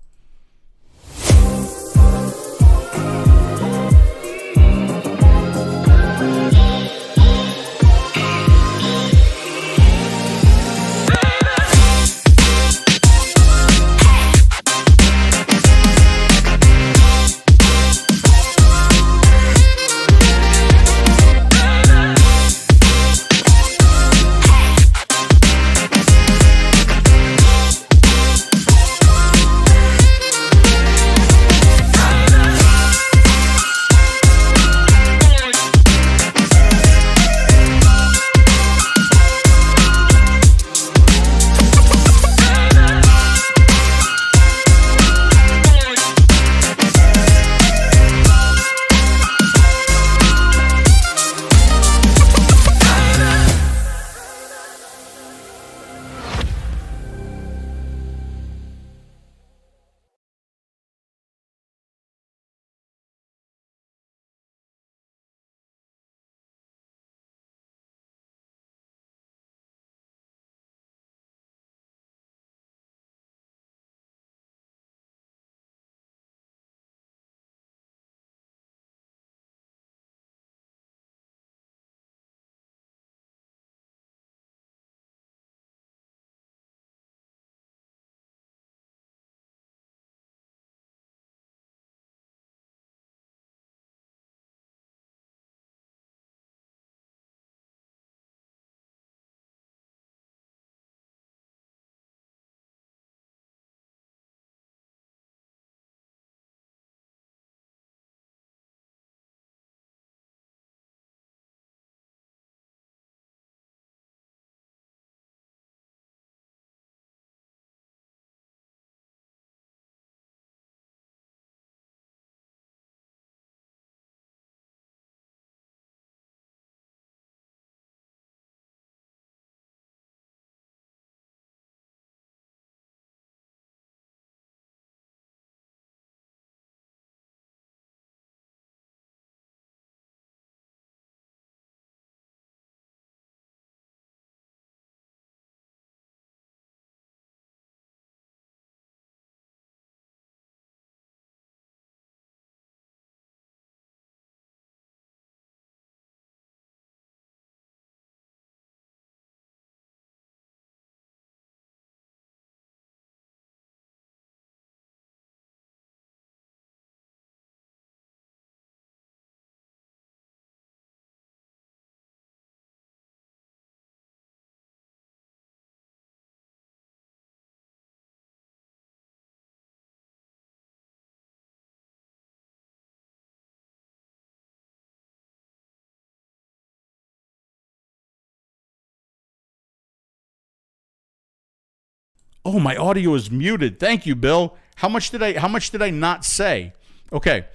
Oh, my audio is muted. Thank you, Bill. How much did I not say? Okay.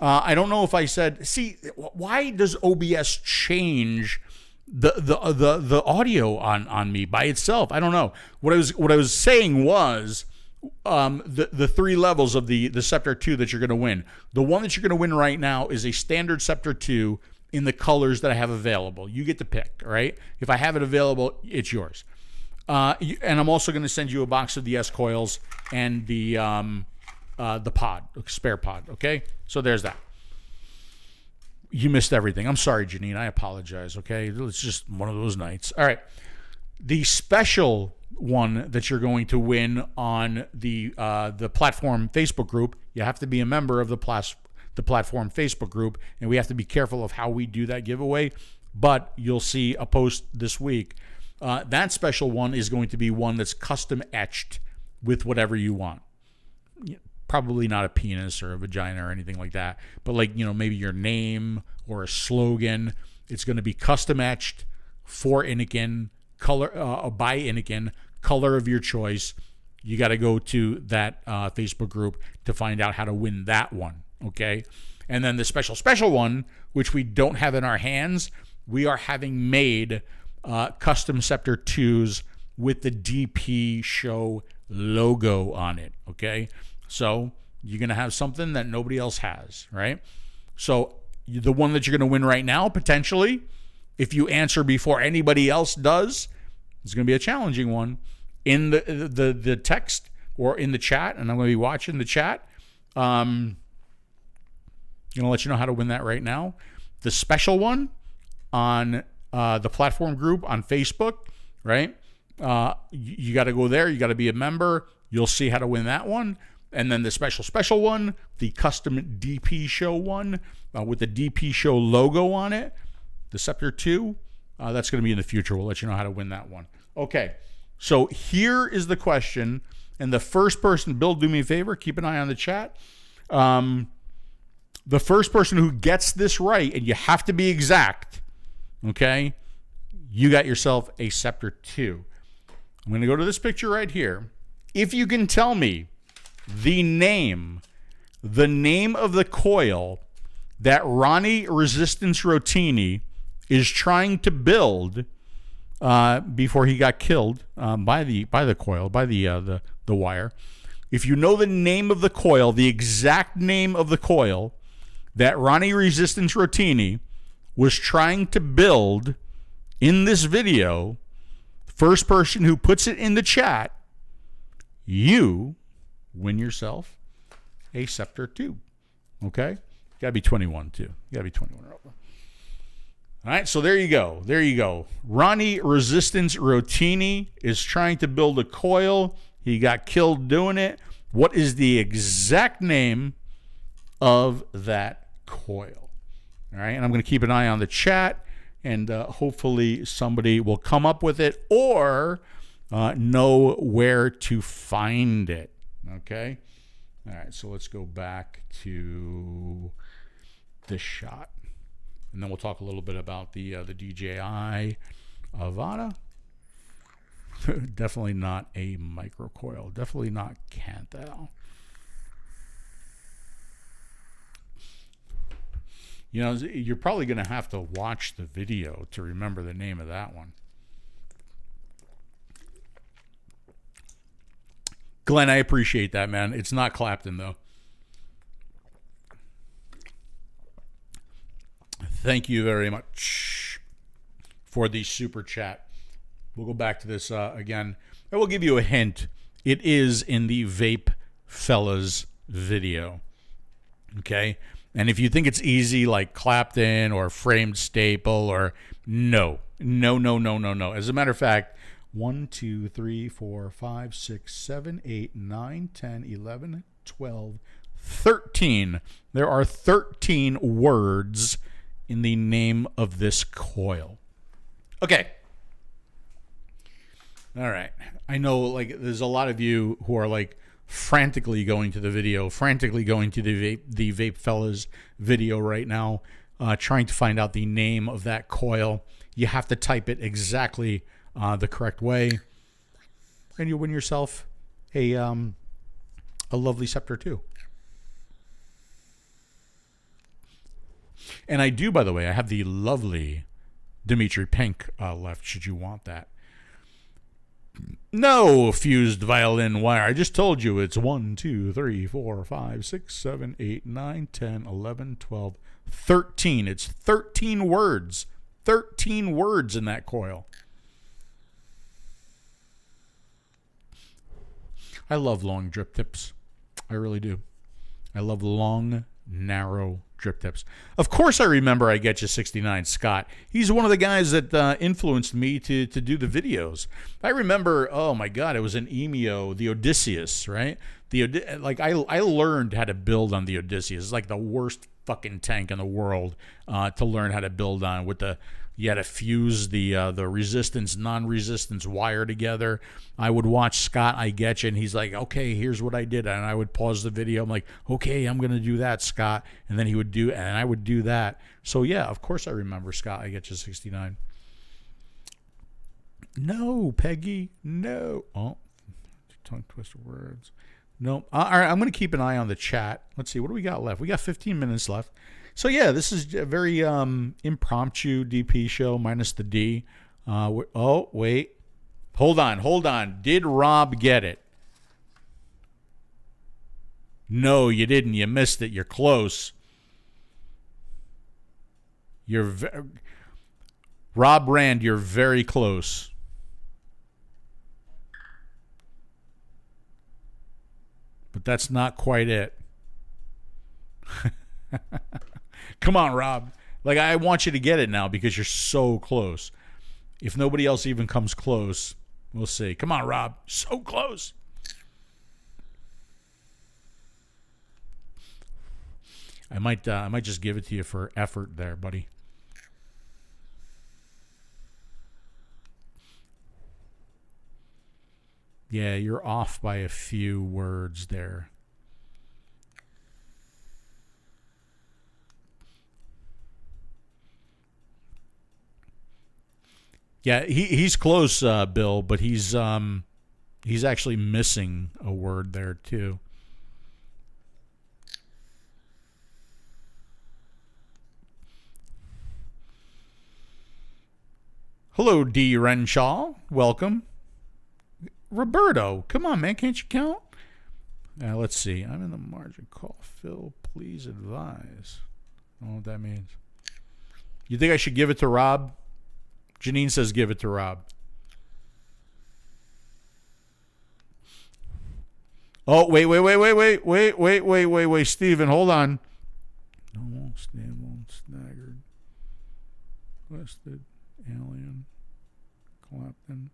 I don't know if I said, see, why does OBS change the audio on me by itself? I don't know. What I was saying was the 3 levels of the Sceptre 2 that you're going to win. The one that you're going to win right now is a standard Sceptre 2 in the colors that I have available. You get to pick, all right? If I have it available, it's yours. And I'm also going to send you a box of the S coils and the pod, spare pod, okay? So there's that. You missed everything. I'm sorry, Janine. I apologize, okay? It's just one of those nights. All right. The special one that you're going to win on the platform Facebook group, you have to be a member of the platform Facebook group, and we have to be careful of how we do that giveaway, but you'll see a post this week. That special one is going to be one that's custom etched with whatever you want. Probably not a penis or a vagina or anything like that, but like, maybe your name or a slogan. It's going to be custom etched for Innokin, color by Innokin, color of your choice. You got to go to that Facebook group to find out how to win that one, okay? And then the special one, which we don't have in our hands, we are having made custom Sceptre 2s with the DP show logo on it, okay? So you're going to have something that nobody else has, right? So the one that you're going to win right now, potentially, if you answer before anybody else does, it's going to be a challenging one. In the text or in the chat, and I'm going to be watching the chat, I'm going to let you know how to win that right now. The special one on the platform group on Facebook, right? You got to go there. You got to be a member. You'll see how to win that one. And then the special one, the custom DP show one with the DP show logo on it, the Sceptre 2, that's going to be in the future. We'll let you know how to win that one. Okay, so here is the question. And the first person, Bill, do me a favor, keep an eye on the chat. The first person who gets this right, and you have to be exact, okay, you got yourself a Sceptre 2. I'm going to go to this picture right here. If you can tell me the name of the coil that Ronnie Resistance Rotini is trying to build before he got killed by the coil, by the wire. If you know the name of the coil, the exact name of the coil that Ronnie Resistance Rotini was trying to build in this video, first person who puts it in the chat, you win yourself a Sceptre 2. Okay? You gotta be 21 too. You gotta be 21 or over. All right, so there you go. There you go. Ronnie Resistance Rotini is trying to build a coil. He got killed doing it. What is the exact name of that coil? All right, and I'm going to keep an eye on the chat, and hopefully somebody will come up with it or know where to find it. Okay? All right, so let's go back to this shot. And then we'll talk a little bit about the DJI Avata. Definitely not a microcoil. Definitely not Canthal. You know, you're probably going to have to watch the video to remember the name of that one. Glenn, I appreciate that, man. It's not Clapton, though. Thank you very much for the super chat. We'll go back to this again. I will give you a hint. It is in the Vape Fellas video. Okay? And if you think it's easy, like Clapton or Framed Staple, or no. As a matter of fact, 1, 2, 3, 4, 5, 6, 7, 8, 9, 10, 11, 12, 13. There are 13 words in the name of this coil. Okay. All right. I know, like, there's a lot of you who are, like, frantically going to the video, frantically going to the Vape Fellas video right now, trying to find out the name of that coil. You have to type it exactly the correct way, and you'll win yourself a lovely scepter too. And I do, by the way, I have the lovely Dimitri pink left, should you want that. No fused violin wire. I just told you it's 1, 2, 3, 4, 5, 6, 7, 8, 9, 10, 11, 12, 13. It's 13 words. 13 words in that coil. I love long drip tips. I really do. I love long, narrow drip tips. Of course I remember I Get You 69, Scott. He's one of the guys that influenced me to do the videos. I remember, oh my God, it was an EMEO, the Odysseus, right? I learned how to build on the Odysseus. It's like the worst fucking tank in the world to learn how to build on. You had to fuse the resistance, non-resistance wire together. I would watch Scott I Get You, and he's like, okay, here's what I did. And I would pause the video. I'm like, okay, I'm going to do that, Scott. And then he would do, and I would do that. So, yeah, of course I remember Scott I Get You 69. No, Peggy, no. Oh, tongue twister words. No. All right, I'm going to keep an eye on the chat. Let's see, what do we got left? We got 15 minutes left. So, yeah, this is a very impromptu DP show minus the D. Oh, wait. Hold on. Did Rob get it? No, you didn't. You missed it. You're close. Rob Rand, you're very close. But that's not quite it. Come on, Rob. Like, I want you to get it now because you're so close. If nobody else even comes close, we'll see. Come on, Rob. So close. I might just give it to you for effort there, buddy. Yeah, you're off by a few words there. Yeah, he's close, Bill, but he's actually missing a word there too. Hello, D. Renshaw. Welcome. Roberto, come on, man. Can't you count? Let's see. I'm in the margin. Call Phil. Please advise. I don't know what that means. You think I should give it to Rob? Janine says give it to Rob. Oh, wait. Steven, hold on. No, stable, staggered. Twisted, alien, Clapton,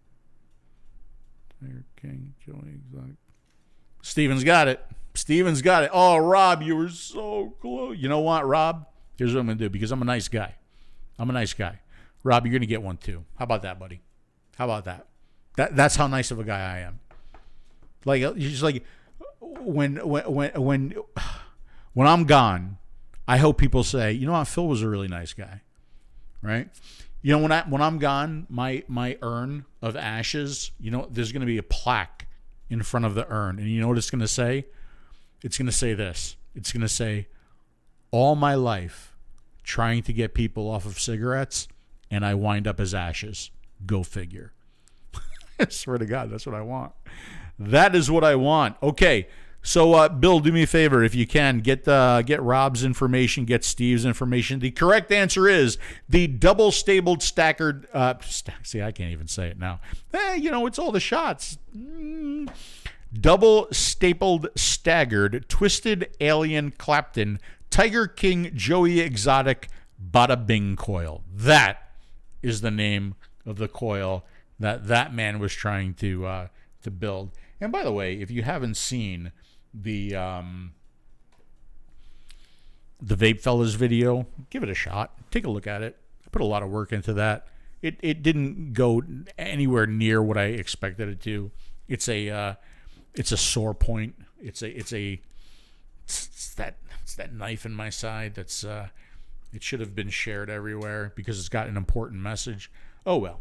Tiger King, Joey Exotic. Steven's got it. Oh, Rob, you were so close. You know what, Rob? Here's what I'm going to do because I'm a nice guy. Rob, you're going to get one too. How about that, buddy? How about that? That's how nice of a guy I am. Like, just like when I'm gone, I hope people say, you know what, Phil was a really nice guy, right? You know, when I'm gone, my urn of ashes, you know, there's going to be a plaque in front of the urn, and you know what it's going to say? It's going to say this. It's going to say, all my life trying to get people off of cigarettes, and I wind up as ashes. Go figure. I swear to God, that's what I want. That is what I want. Okay, so Bill, do me a favor. If you can, get Rob's information, get Steve's information. The correct answer is the double stapled staggered... see, I can't even say it now. You know, it's all the shots. Double stapled staggered twisted alien Clapton Tiger King Joey Exotic Bada Bing coil. That is the name of the coil that man was trying to build. And by the way, if you haven't seen the Vape Fellas video, give it a shot. Take a look at it. I put a lot of work into that. It didn't go anywhere near what I expected it to. It's a sore point. It's that knife in my side that's it should have been shared everywhere because it's got an important message. Oh well.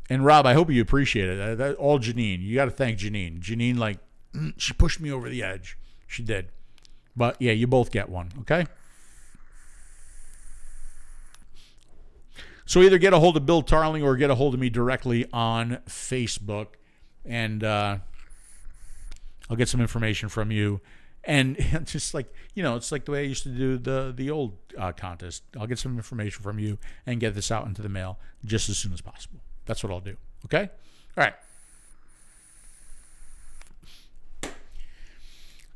And Rob, I hope you appreciate it. All Janine. You got to thank Janine. Janine, like, she pushed me over the edge. She did. But yeah, you both get one, okay? So either get a hold of Bill Tarling or get a hold of me directly on Facebook, and I'll get some information from you. And just like, it's like the way I used to do the old contest. I'll get some information from you and get this out into the mail just as soon as possible. That's what I'll do. Okay? All right.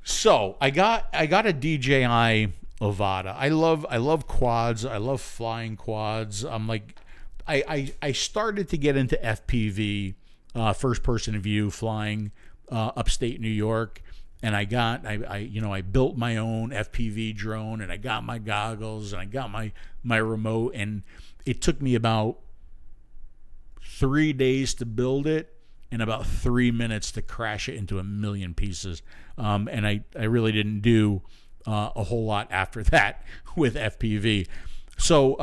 So I got a DJI Avata. I love quads. I love flying quads. I'm like, I started to get into FPV, first person view flying, upstate New York. And I built my own FPV drone, and I got my goggles, and I got my remote, and it took me about 3 days to build it and about 3 minutes to crash it into a million pieces. And I really didn't do a whole lot after that with FPV. So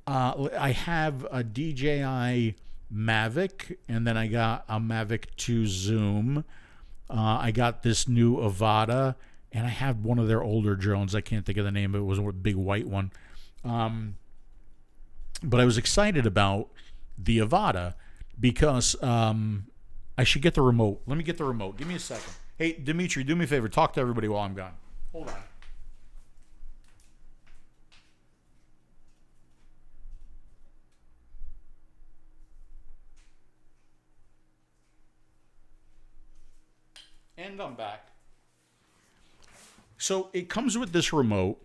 I have a DJI Mavic, and then I got a Mavic 2 Zoom. I got this new Avata, and I have one of their older drones. I can't think of the name of it. It was a big white one. But I was excited about the Avata because I should get the remote. Let me get the remote. Give me a second. Hey, Dimitri, do me a favor. Talk to everybody while I'm gone. Hold on. And I'm back. So it comes with this remote,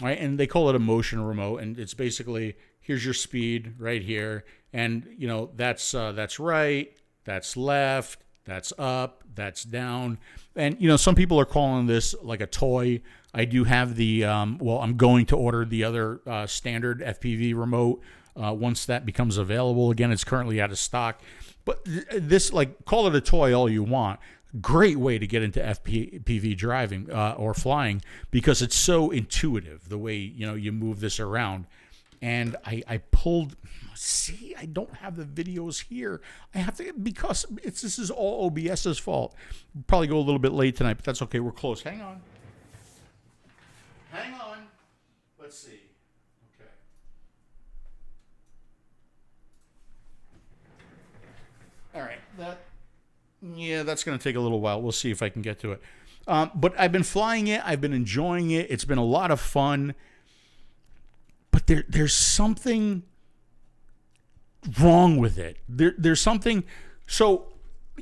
right? And they call it a motion remote, and it's basically, here's your speed right here, and that's right, that's left, that's up, that's down, and some people are calling this like a toy. I do have the I'm going to order the other standard FPV remote once that becomes available. Again, it's currently out of stock, but this, like, call it a toy all you want. Great way to get into FPV driving or flying, because it's so intuitive the way you move this around. And I pulled. See, I don't have the videos here. I have to, because this is all OBS's fault. We'll probably go a little bit late tonight, but that's okay. We're close. Hang on. Let's see. Okay. All right. That's going to take a little while. We'll see if I can get to it. But I've been flying it. I've been enjoying it. It's been a lot of fun. But there's something wrong with it. There's something. So,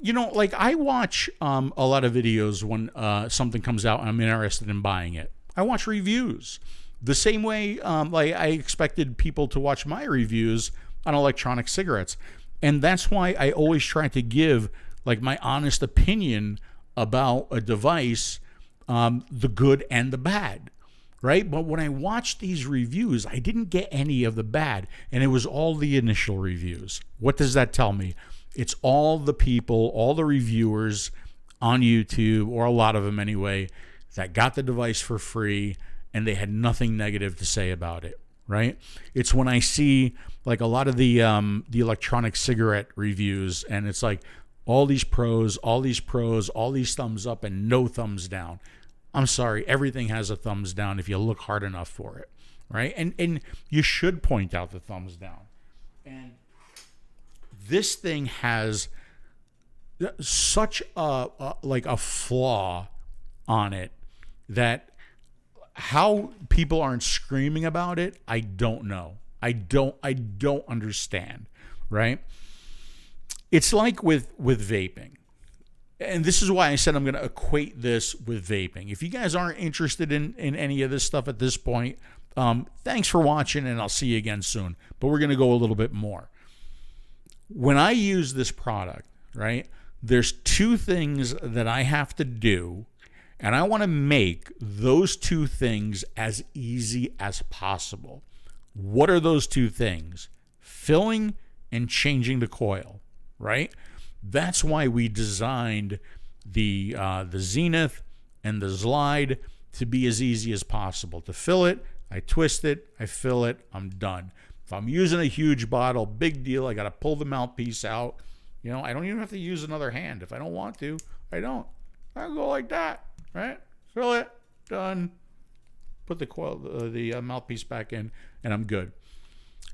like, I watch a lot of videos when something comes out and I'm interested in buying it. I watch reviews. The same way like I expected people to watch my reviews on electronic cigarettes. And that's why I always try to give, like, my honest opinion about a device, the good and the bad, right? But when I watched these reviews, I didn't get any of the bad, and it was all the initial reviews. What does that tell me? It's all the people, all the reviewers on YouTube, or a lot of them anyway, that got the device for free, and they had nothing negative to say about it, right? It's when I see, like, a lot of the electronic cigarette reviews, and it's like, all these pros, all these thumbs up and no thumbs down. I'm sorry, everything has a thumbs down if you look hard enough for it, right? And you should point out the thumbs down. And this thing has such a flaw on it that how people aren't screaming about it, I don't know. I don't understand, right? It's like with vaping. And this is why I said I'm going to equate this with vaping. If you guys aren't interested in any of this stuff at this point, thanks for watching, and I'll see you again soon. But we're going to go a little bit more. When I use this product, right, there's two things that I have to do, and I want to make those two things as easy as possible. What are those two things? Filling and changing the coil, right? That's why we designed the Zenith and the Zlide to be as easy as possible. To fill it, I twist it, I fill it, I'm done. If I'm using a huge bottle, big deal. I got to pull the mouthpiece out. You know, I don't even have to use another hand. If I don't want to, I don't. I go like that, right? Fill it, done. Put the coil, the mouthpiece back in, and I'm good.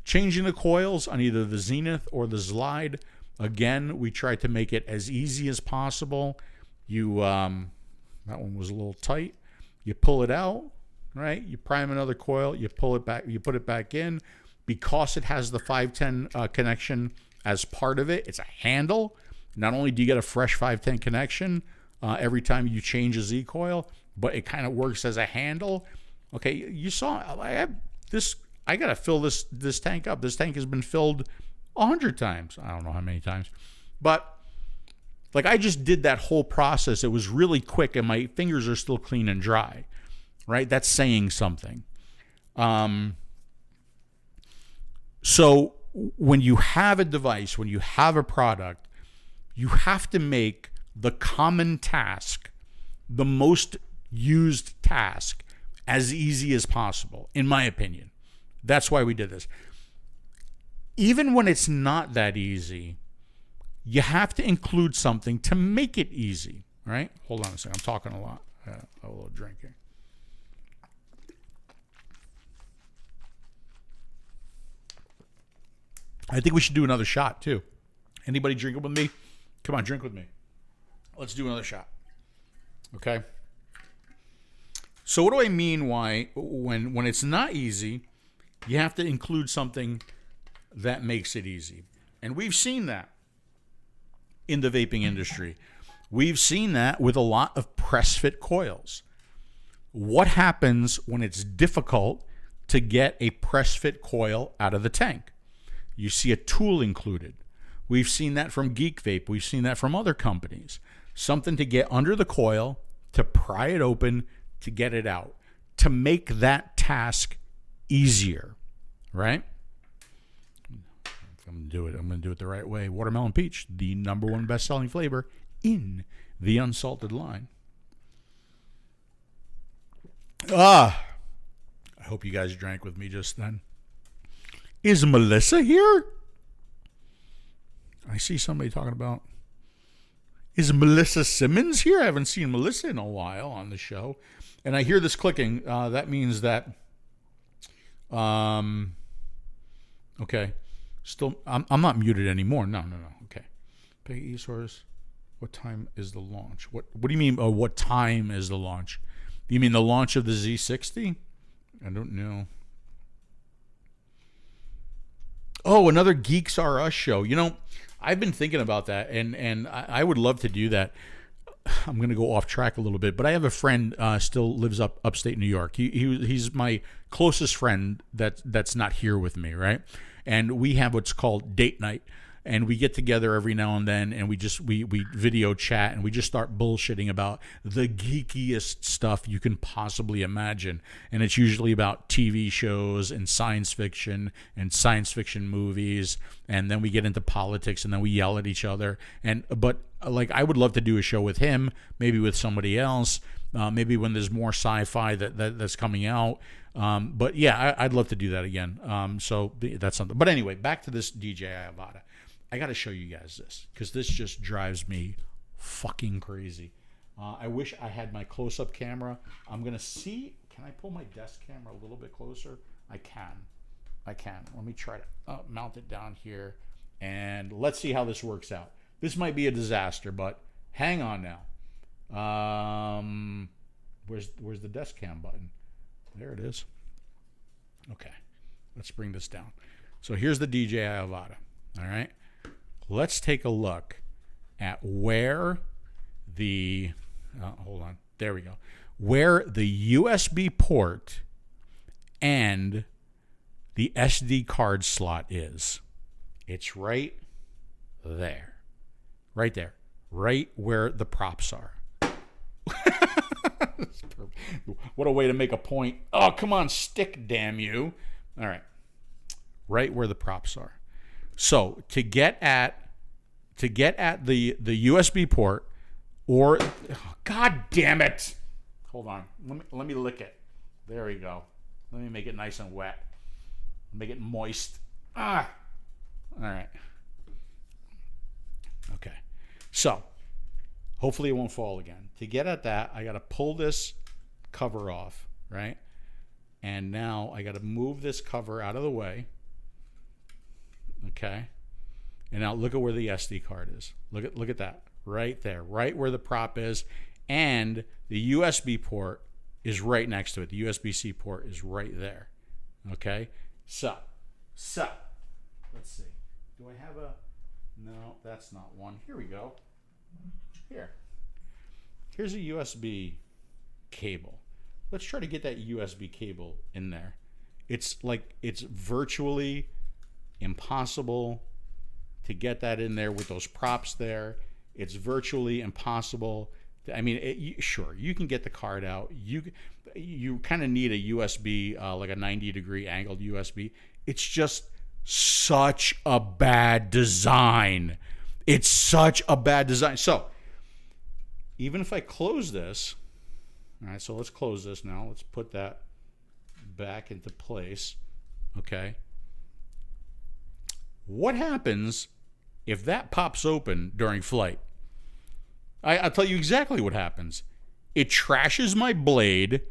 Changing the coils on either the Zenith or the Zlide. Again, we tried to make it as easy as possible. You, that one was a little tight. You pull it out, right? You prime another coil. You pull it back. You put it back in. Because it has the 510 connection as part of it, it's a handle. Not only do you get a fresh 510 connection every time you change a Z coil, but it kind of works as a handle. Okay, you saw I have this. I gotta fill this tank up. This tank has been filled 100 times. I don't know how many times, but like I just did that whole process. It was really quick, and my fingers are still clean and dry. Right? That's saying something. So when you have a device, when you have a product, you have to make the common task, the most used task, as easy as possible, in my opinion. That's why we did this. Even when it's not that easy, you have to include something to make it easy, right? Hold on a second. I'm talking a lot. A little drinking. I think we should do another shot, too. Anybody drinking with me? Come on, drink with me. Let's do another shot. Okay? So what do I mean when it's not easy, you have to include something that makes it easy? And we've seen that in the vaping industry. We've seen that with a lot of press-fit coils. What happens when it's difficult to get a press-fit coil out of the tank? You see a tool included. We've seen that from Geek Vape. We've seen that from other companies. Something to get under the coil, to pry it open, to get it out, to make that task easier, right? I'm going to do it the right way. Watermelon Peach, the #1 best-selling flavor in the unsalted line. I hope you guys drank with me just then. Is Melissa here? I see somebody talking about, is Melissa Simmons here? I haven't seen Melissa in a while on the show. And I hear this clicking. That means that, okay. Still, I'm not muted anymore. No. Okay. Peggy Esource, what time is the launch? What do you mean, what time is the launch? Do you mean the launch of the Z60? I don't know. Oh, another Geeks R Us show. You know, I've been thinking about that, and I would love to do that. I'm going to go off track a little bit, but I have a friend still lives upstate New York. He's my closest friend that's not here with me, right? And we have what's called date night. And we get together every now and then, and we video chat, and we just start bullshitting about the geekiest stuff you can possibly imagine. And it's usually about TV shows and science fiction movies, and then we get into politics, and then we yell at each other. But like, I would love to do a show with him, maybe with somebody else, maybe when there's more sci-fi that's coming out. But yeah, I'd love to do that again. So that's something. But anyway, back to this DJI Avata. I got to show you guys this because this just drives me fucking crazy. I wish I had my close-up camera. I'm going to see. Can I pull my desk camera a little bit closer? I can. Let me try to mount it down here. And let's see how this works out. This might be a disaster, but hang on now. Where's the desk cam button? There it is. Okay. Let's bring this down. So here's the DJI Avata. All right. Let's take a look at where the, hold on, there we go, where the USB port and the SD card slot is. It's right there, right where the props are. What a way to make a point. Oh, come on, stick, damn you. All right, right where the props are. So to get at the USB port, or God damn it, hold on, let me lick it. There we go. Let me make it nice and wet. Make it moist. All right. Okay. So, hopefully it won't fall again. To get at that, I got to pull this cover off, right? And now I got to move this cover out of the way. Okay. And now look at where the SD card is. Look at that. Right there. Right where the prop is. And the USB port is right next to it. The USB-C port is right there. Okay? So, let's see. Do I have a... No, that's not one. Here we go. Here's a USB cable. Let's try to get that USB cable in there. It's virtually impossible to get that in there with those props there. It's virtually impossible. I mean, sure, you can get the card out. You kind of need a USB, like a 90-degree angled USB. It's just such a bad design. It's such a bad design. So, even if I close this, all right, so let's close this now. Let's put that back into place, okay? What happens if that pops open during flight? I'll tell you exactly what happens. It trashes my blade,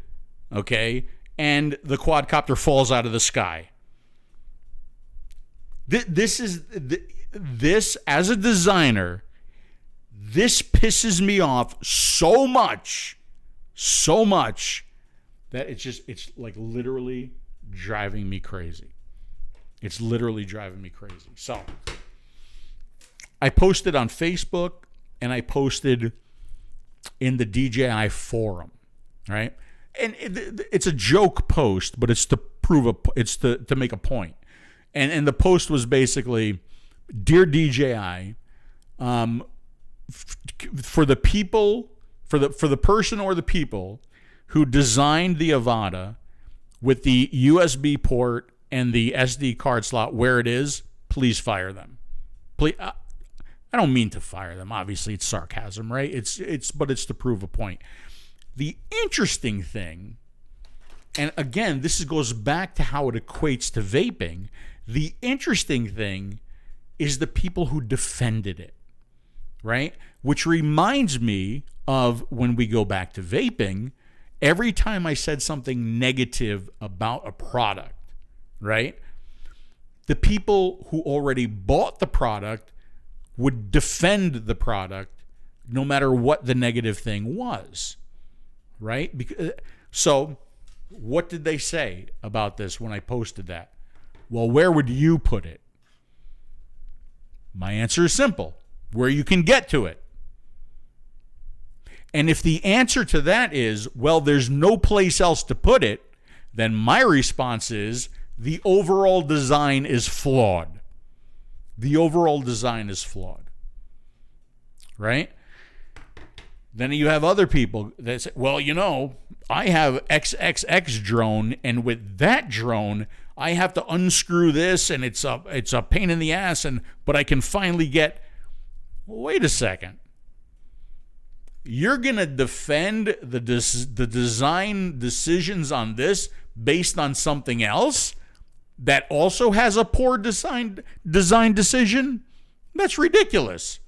okay, and the quadcopter falls out of the sky. This as a designer, this pisses me off so much that it's like literally driving me crazy. It's literally driving me crazy. So I posted on Facebook and I posted in the DJI forum, right? And it's a joke post, but it's to to make a point. And the post was basically, "Dear DJI, for the people, for the person or the people who designed the Avata with the USB port and the SD card slot where it is, please fire them. Please." I don't mean to fire them. Obviously, it's sarcasm, right? But it's to prove a point. The interesting thing, and again, this goes back to how it equates to vaping. The interesting thing is the people who defended it, right? Which reminds me of when we go back to vaping, every time I said something negative about a product, right? The people who already bought the product would defend the product no matter what the negative thing was, right? So what did they say about this when I posted that? Well, where would you put it? My answer is simple: where you can get to it. And if the answer to that is, well, there's no place else to put it, then my response is the overall design is flawed. The overall design is flawed, right? Then you have other people that say, well, I have XXX drone, and with that drone, I have to unscrew this, and it's a pain in the ass, but I can finally get. Wait a second. You're gonna defend the design decisions on this based on something else that also has a poor design decision? That's ridiculous.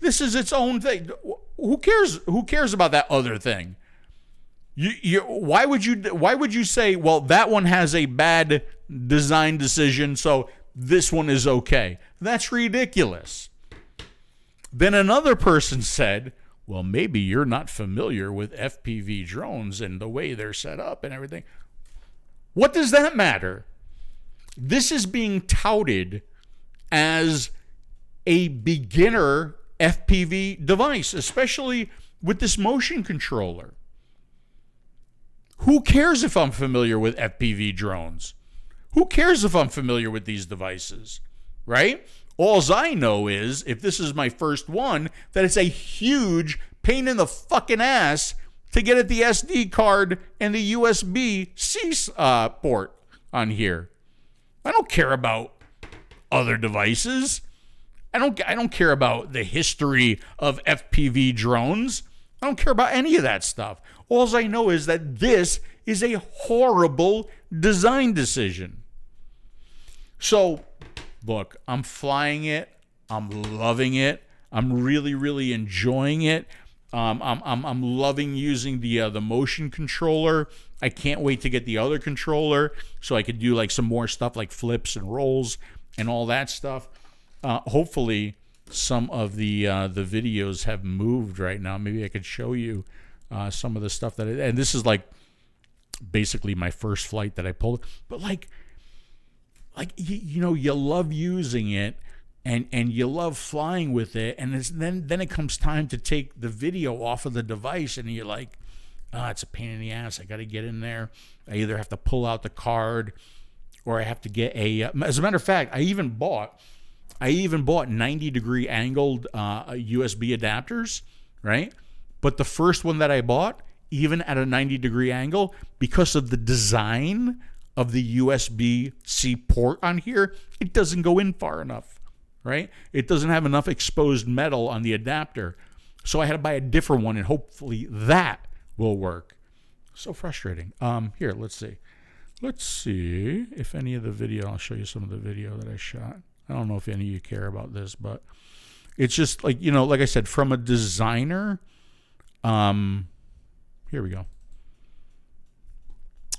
This is its own thing. Who cares? Who cares about that other thing? Why would you say, well, that one has a bad design decision, so this one is okay? That's ridiculous. Then another person said, well, maybe you're not familiar with FPV drones and the way they're set up and everything. What does that matter? This is being touted as a beginner FPV device, especially with this motion controller. Who cares if I'm familiar with FPV drones? Who cares if I'm familiar with these devices, right? Alls I know is, if this is my first one, that it's a huge pain in the fucking ass to get at the SD card and the USB-C port on here. I don't care about other devices. I don't care about the history of FPV drones. I don't care about any of that stuff. All I know is that this is a horrible design decision. So, look, I'm flying it. I'm loving it. I'm really, really enjoying it. I'm loving using the motion controller. I can't wait to get the other controller so I could do like some more stuff like flips and rolls and all that stuff. Hopefully, some of the videos have moved right now. Maybe I could show you some of the stuff that. And this is like basically my first flight that I pulled. But like you know, you love using it. And you love flying with it, and then it comes time to take the video off of the device, and you're like, it's a pain in the ass. I got to get in there. I either have to pull out the card, or I have to get a. As a matter of fact, I even bought 90-degree angled USB adapters, right? But the first one that I bought, even at a 90-degree angle, because of the design of the USB-C port on here, it doesn't go in far enough. Right? It doesn't have enough exposed metal on the adapter. So I had to buy a different one, and hopefully that will work. So frustrating. Here, let's see. Let's see if any of the video, I'll show you some of the video that I shot. I don't know if any of you care about this, but it's just like, you know, like I said, from a designer, here we go.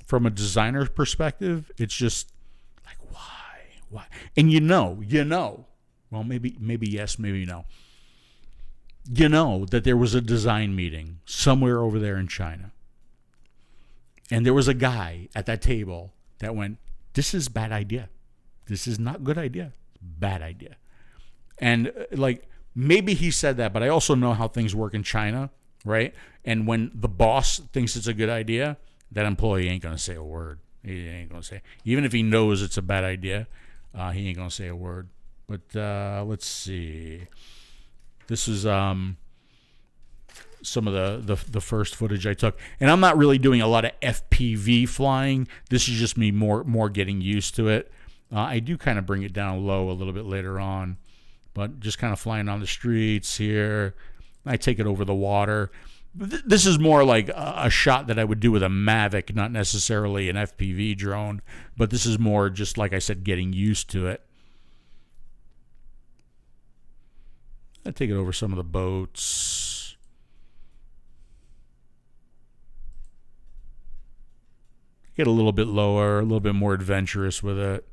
From a designer perspective, it's just like, why? And you know, well, maybe yes, maybe no. You know that there was a design meeting somewhere over there in China. And there was a guy at that table that went, this is bad idea. This is not good idea. Bad idea. And like, maybe he said that, but I also know how things work in China, right? And when the boss thinks it's a good idea, that employee ain't going to say a word. He ain't going to say, even if he knows it's a bad idea, he ain't going to say a word. But let's see. This is some of the first footage I took. And I'm not really doing a lot of FPV flying. This is just me more getting used to it. I do kind of bring it down low a little bit later on. But just kind of flying on the streets here. I take it over the water. This is more like a shot that I would do with a Mavic, not necessarily an FPV drone. But this is more just, like I said, getting used to it. I take it over some of the boats. Get a little bit lower, a little bit more adventurous with it.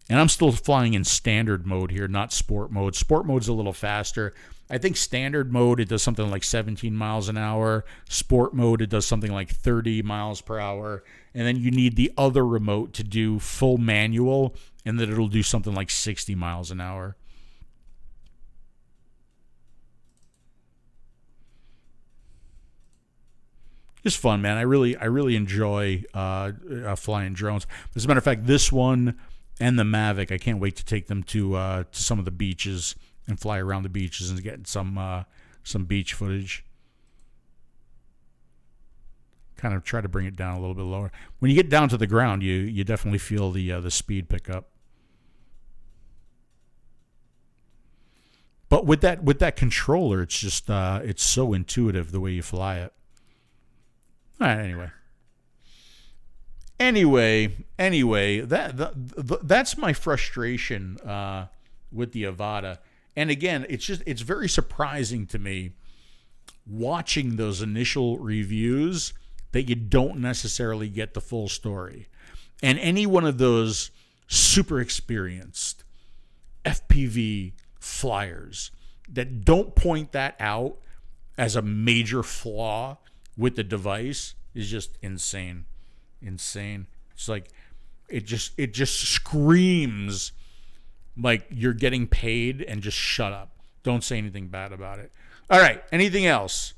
And I'm still flying in standard mode here, not sport mode. Sport mode's a little faster. I think standard mode, it does something like 17 miles an hour. Sport mode, it does something like 30 miles per hour. And then you need the other remote to do full manual, and then it'll do something like 60 miles an hour. Just fun, man. I really enjoy flying drones. As a matter of fact, this one and the Mavic, I can't wait to take them to some of the beaches and fly around the beaches and get some beach footage. Kind of try to bring it down a little bit lower. When you get down to the ground, you definitely feel the speed pick up. But with that controller, it's just it's so intuitive the way you fly it. All right, anyway, that's my frustration with the Avata. And again, it's very surprising to me watching those initial reviews that you don't necessarily get the full story. And any one of those super experienced FPV flyers that don't point that out as a major flaw with the device is just insane. It's like it just screams like you're getting paid, and just shut up. Don't say anything bad about it. All right, anything else?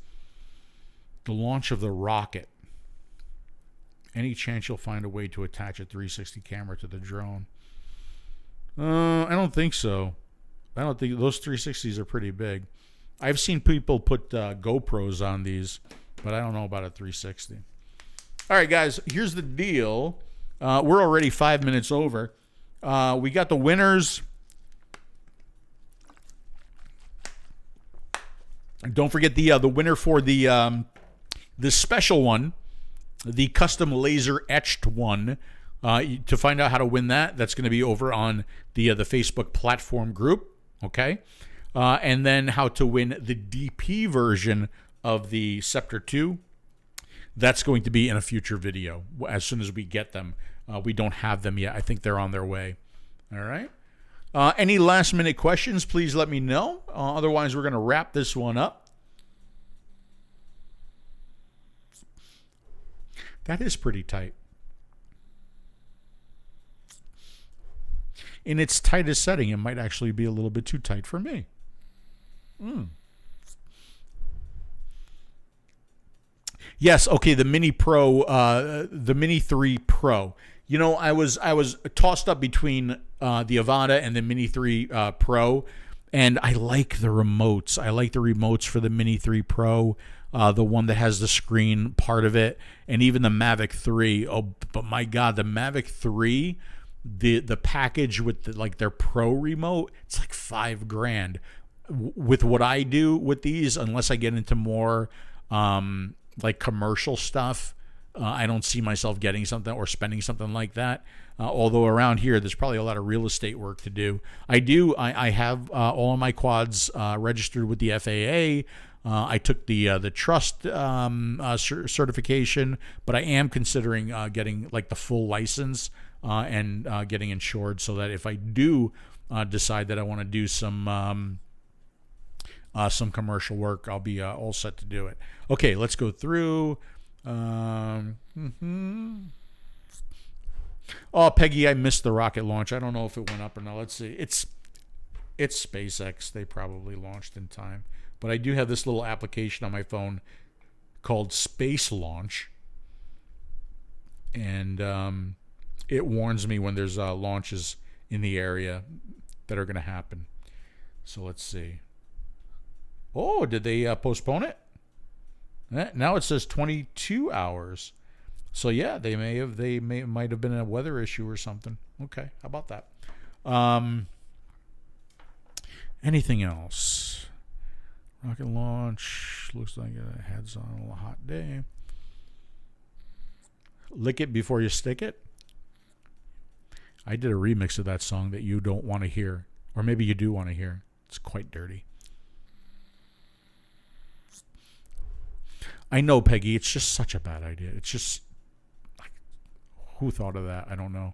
The launch of the rocket. Any chance you'll find a way to attach a 360 camera to the drone? I don't think so. I don't think those 360s are pretty big. I've seen people put GoPros on these, but I don't know about a 360. All right, guys, here's the deal. We're already 5 minutes over. We got the winners. And don't forget the winner for the special one, the custom laser etched one, To find out how to win that's going to be over on the Facebook platform group, okay? And then how to win the DP version of the Sceptre 2, that's going to be in a future video as soon as we get them. We don't have them yet. I think they're on their way. All right? Any last-minute questions, please let me know. Otherwise, we're going to wrap this one up. That is pretty tight. In its tightest setting, it might actually be a little bit too tight for me. Yes, okay, the Mini Pro, the Mini 3 Pro. You know, I was tossed up between the Avata and the Mini 3 Pro, and I like the remotes. I like the remotes for the Mini 3 Pro, the one that has the screen part of it, and even the Mavic 3. Oh, but my God, the Mavic 3, the package with their Pro remote, it's like $5,000. With what I do with these, unless I get into more like commercial stuff, I don't see myself getting something or spending something like that. Although around here, there's probably a lot of real estate work to do. I have all of my quads registered with the FAA. I took the trust certification, but I am considering getting like the full license and getting insured, so that if I do decide that I want to do some commercial work, I'll be all set to do it. Okay, let's go through. Oh, Peggy, I missed the rocket launch. I don't know if it went up or not. Let's see. It's SpaceX. They probably launched in time. But I do have this little application on my phone called Space Launch. And it warns me when there's launches in the area that are going to happen. So let's see. Oh, did they postpone it? Now it says 22 hours. So yeah, they might have been a weather issue or something. Okay, how about that? Anything else? Rocket launch looks like it heads on a hot day. Lick it before you stick it. I did a remix of that song that you don't want to hear, or maybe you do want to hear. It's quite dirty. I know, Peggy, it's just such a bad idea. It's just, like, who thought of that? I don't know.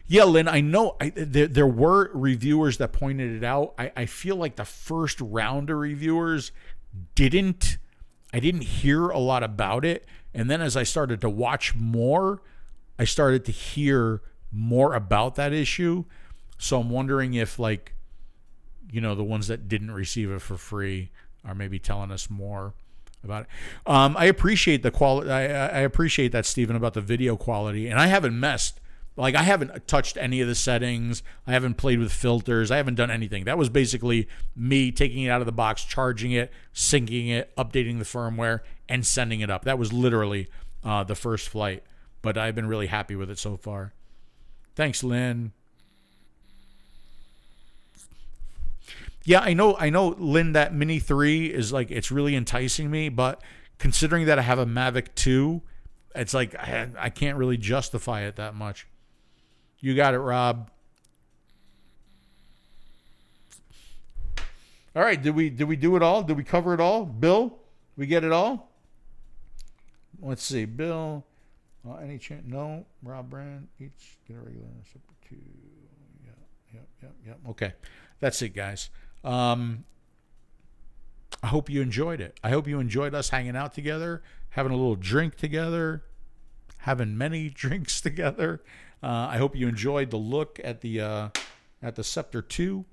Yeah, Lynn, I know there were reviewers that pointed it out. I feel like the first round of reviewers I didn't hear a lot about it. And then as I started to watch more, I started to hear more about that issue. So I'm wondering if, like, you know, the ones that didn't receive it for free are maybe telling us more about it. I appreciate the quality. I appreciate that, Stephen, about the video quality. And I haven't messed. Like, I haven't touched any of the settings. I haven't played with filters. I haven't done anything. That was basically me taking it out of the box, charging it, syncing it, updating the firmware, and sending it up. That was literally the first flight. But I've been really happy with it so far. Thanks, Lynn. Yeah, I know, Lynn, that Mini 3 is like, it's really enticing me, but considering that I have a Mavic 2, it's like I can't really justify it that much. You got it, Rob. All right, did we do it all? Did we cover it all? Bill, we get it all? Let's see, Bill. Any chance? No. Rob Brand, each get a regular Sceptre 2. Yep. Okay, that's it, guys. I hope you enjoyed it. I hope you enjoyed us hanging out together, having a little drink together, having many drinks together. I hope you enjoyed the look at the Sceptre 2.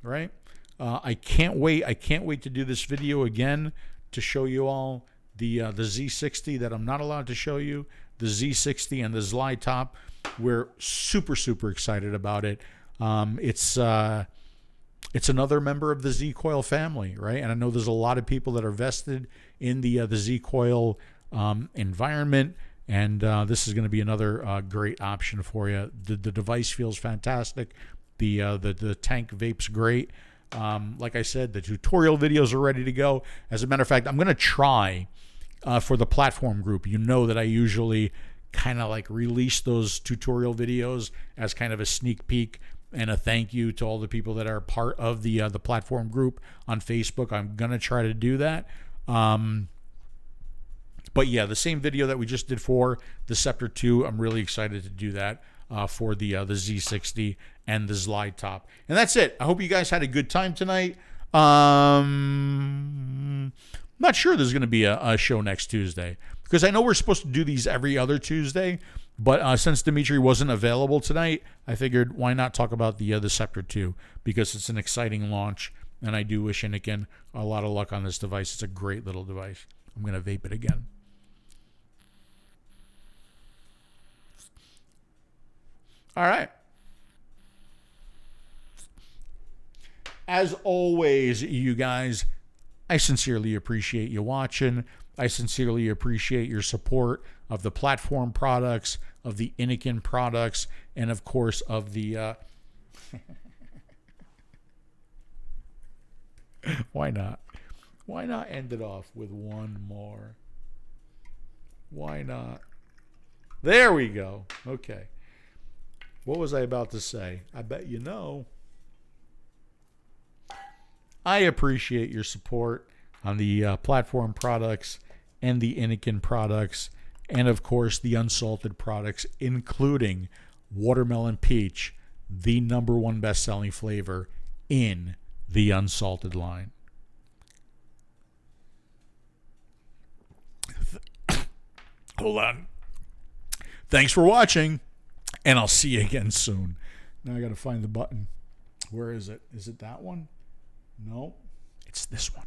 Right? I can't wait. I can't wait to do this video again to show you all the Z60 that I'm not allowed to show you. The Z60 and the Zzly top. We're super excited about it. It's another member of the Z-Coil family, right? And I know there's a lot of people that are vested in the Z-Coil environment, and this is going to be another great option for you. The device feels fantastic. The tank vape's great. Like I said, the tutorial videos are ready to go. As a matter of fact, I'm going to try for the platform group. You know that I usually kind of like release those tutorial videos as kind of a sneak peek and a thank you to all the people that are part of the platform group on Facebook. I'm gonna try to do that. But yeah, the same video that we just did for the Sceptre 2, I'm really excited to do that for the Z60 and the Slide Top. And that's it. I hope you guys had a good time tonight. Not sure there's going to be a show next Tuesday, because I know we're supposed to do these every other Tuesday, but since Dimitri wasn't available tonight, I figured why not talk about the Sceptre 2, because it's an exciting launch, and I do wish Innokin a lot of luck on this device. It's a great little device. I'm going to vape it again. All right. As always, you guys, I sincerely appreciate you watching. I sincerely appreciate your support of the platform products, of the Innokin products, and of course of the why not? Why not end it off with one more? Why not? There we go. Okay. What was I about to say? I bet you know. I appreciate your support on the platform products and the Innokin products, and of course the unsalted products, including watermelon peach, the #1 best-selling flavor in the unsalted line. Hold on. Thanks for watching, and I'll see you again soon. Now I got to find the button. Where is it? Is it that one? No, it's this one.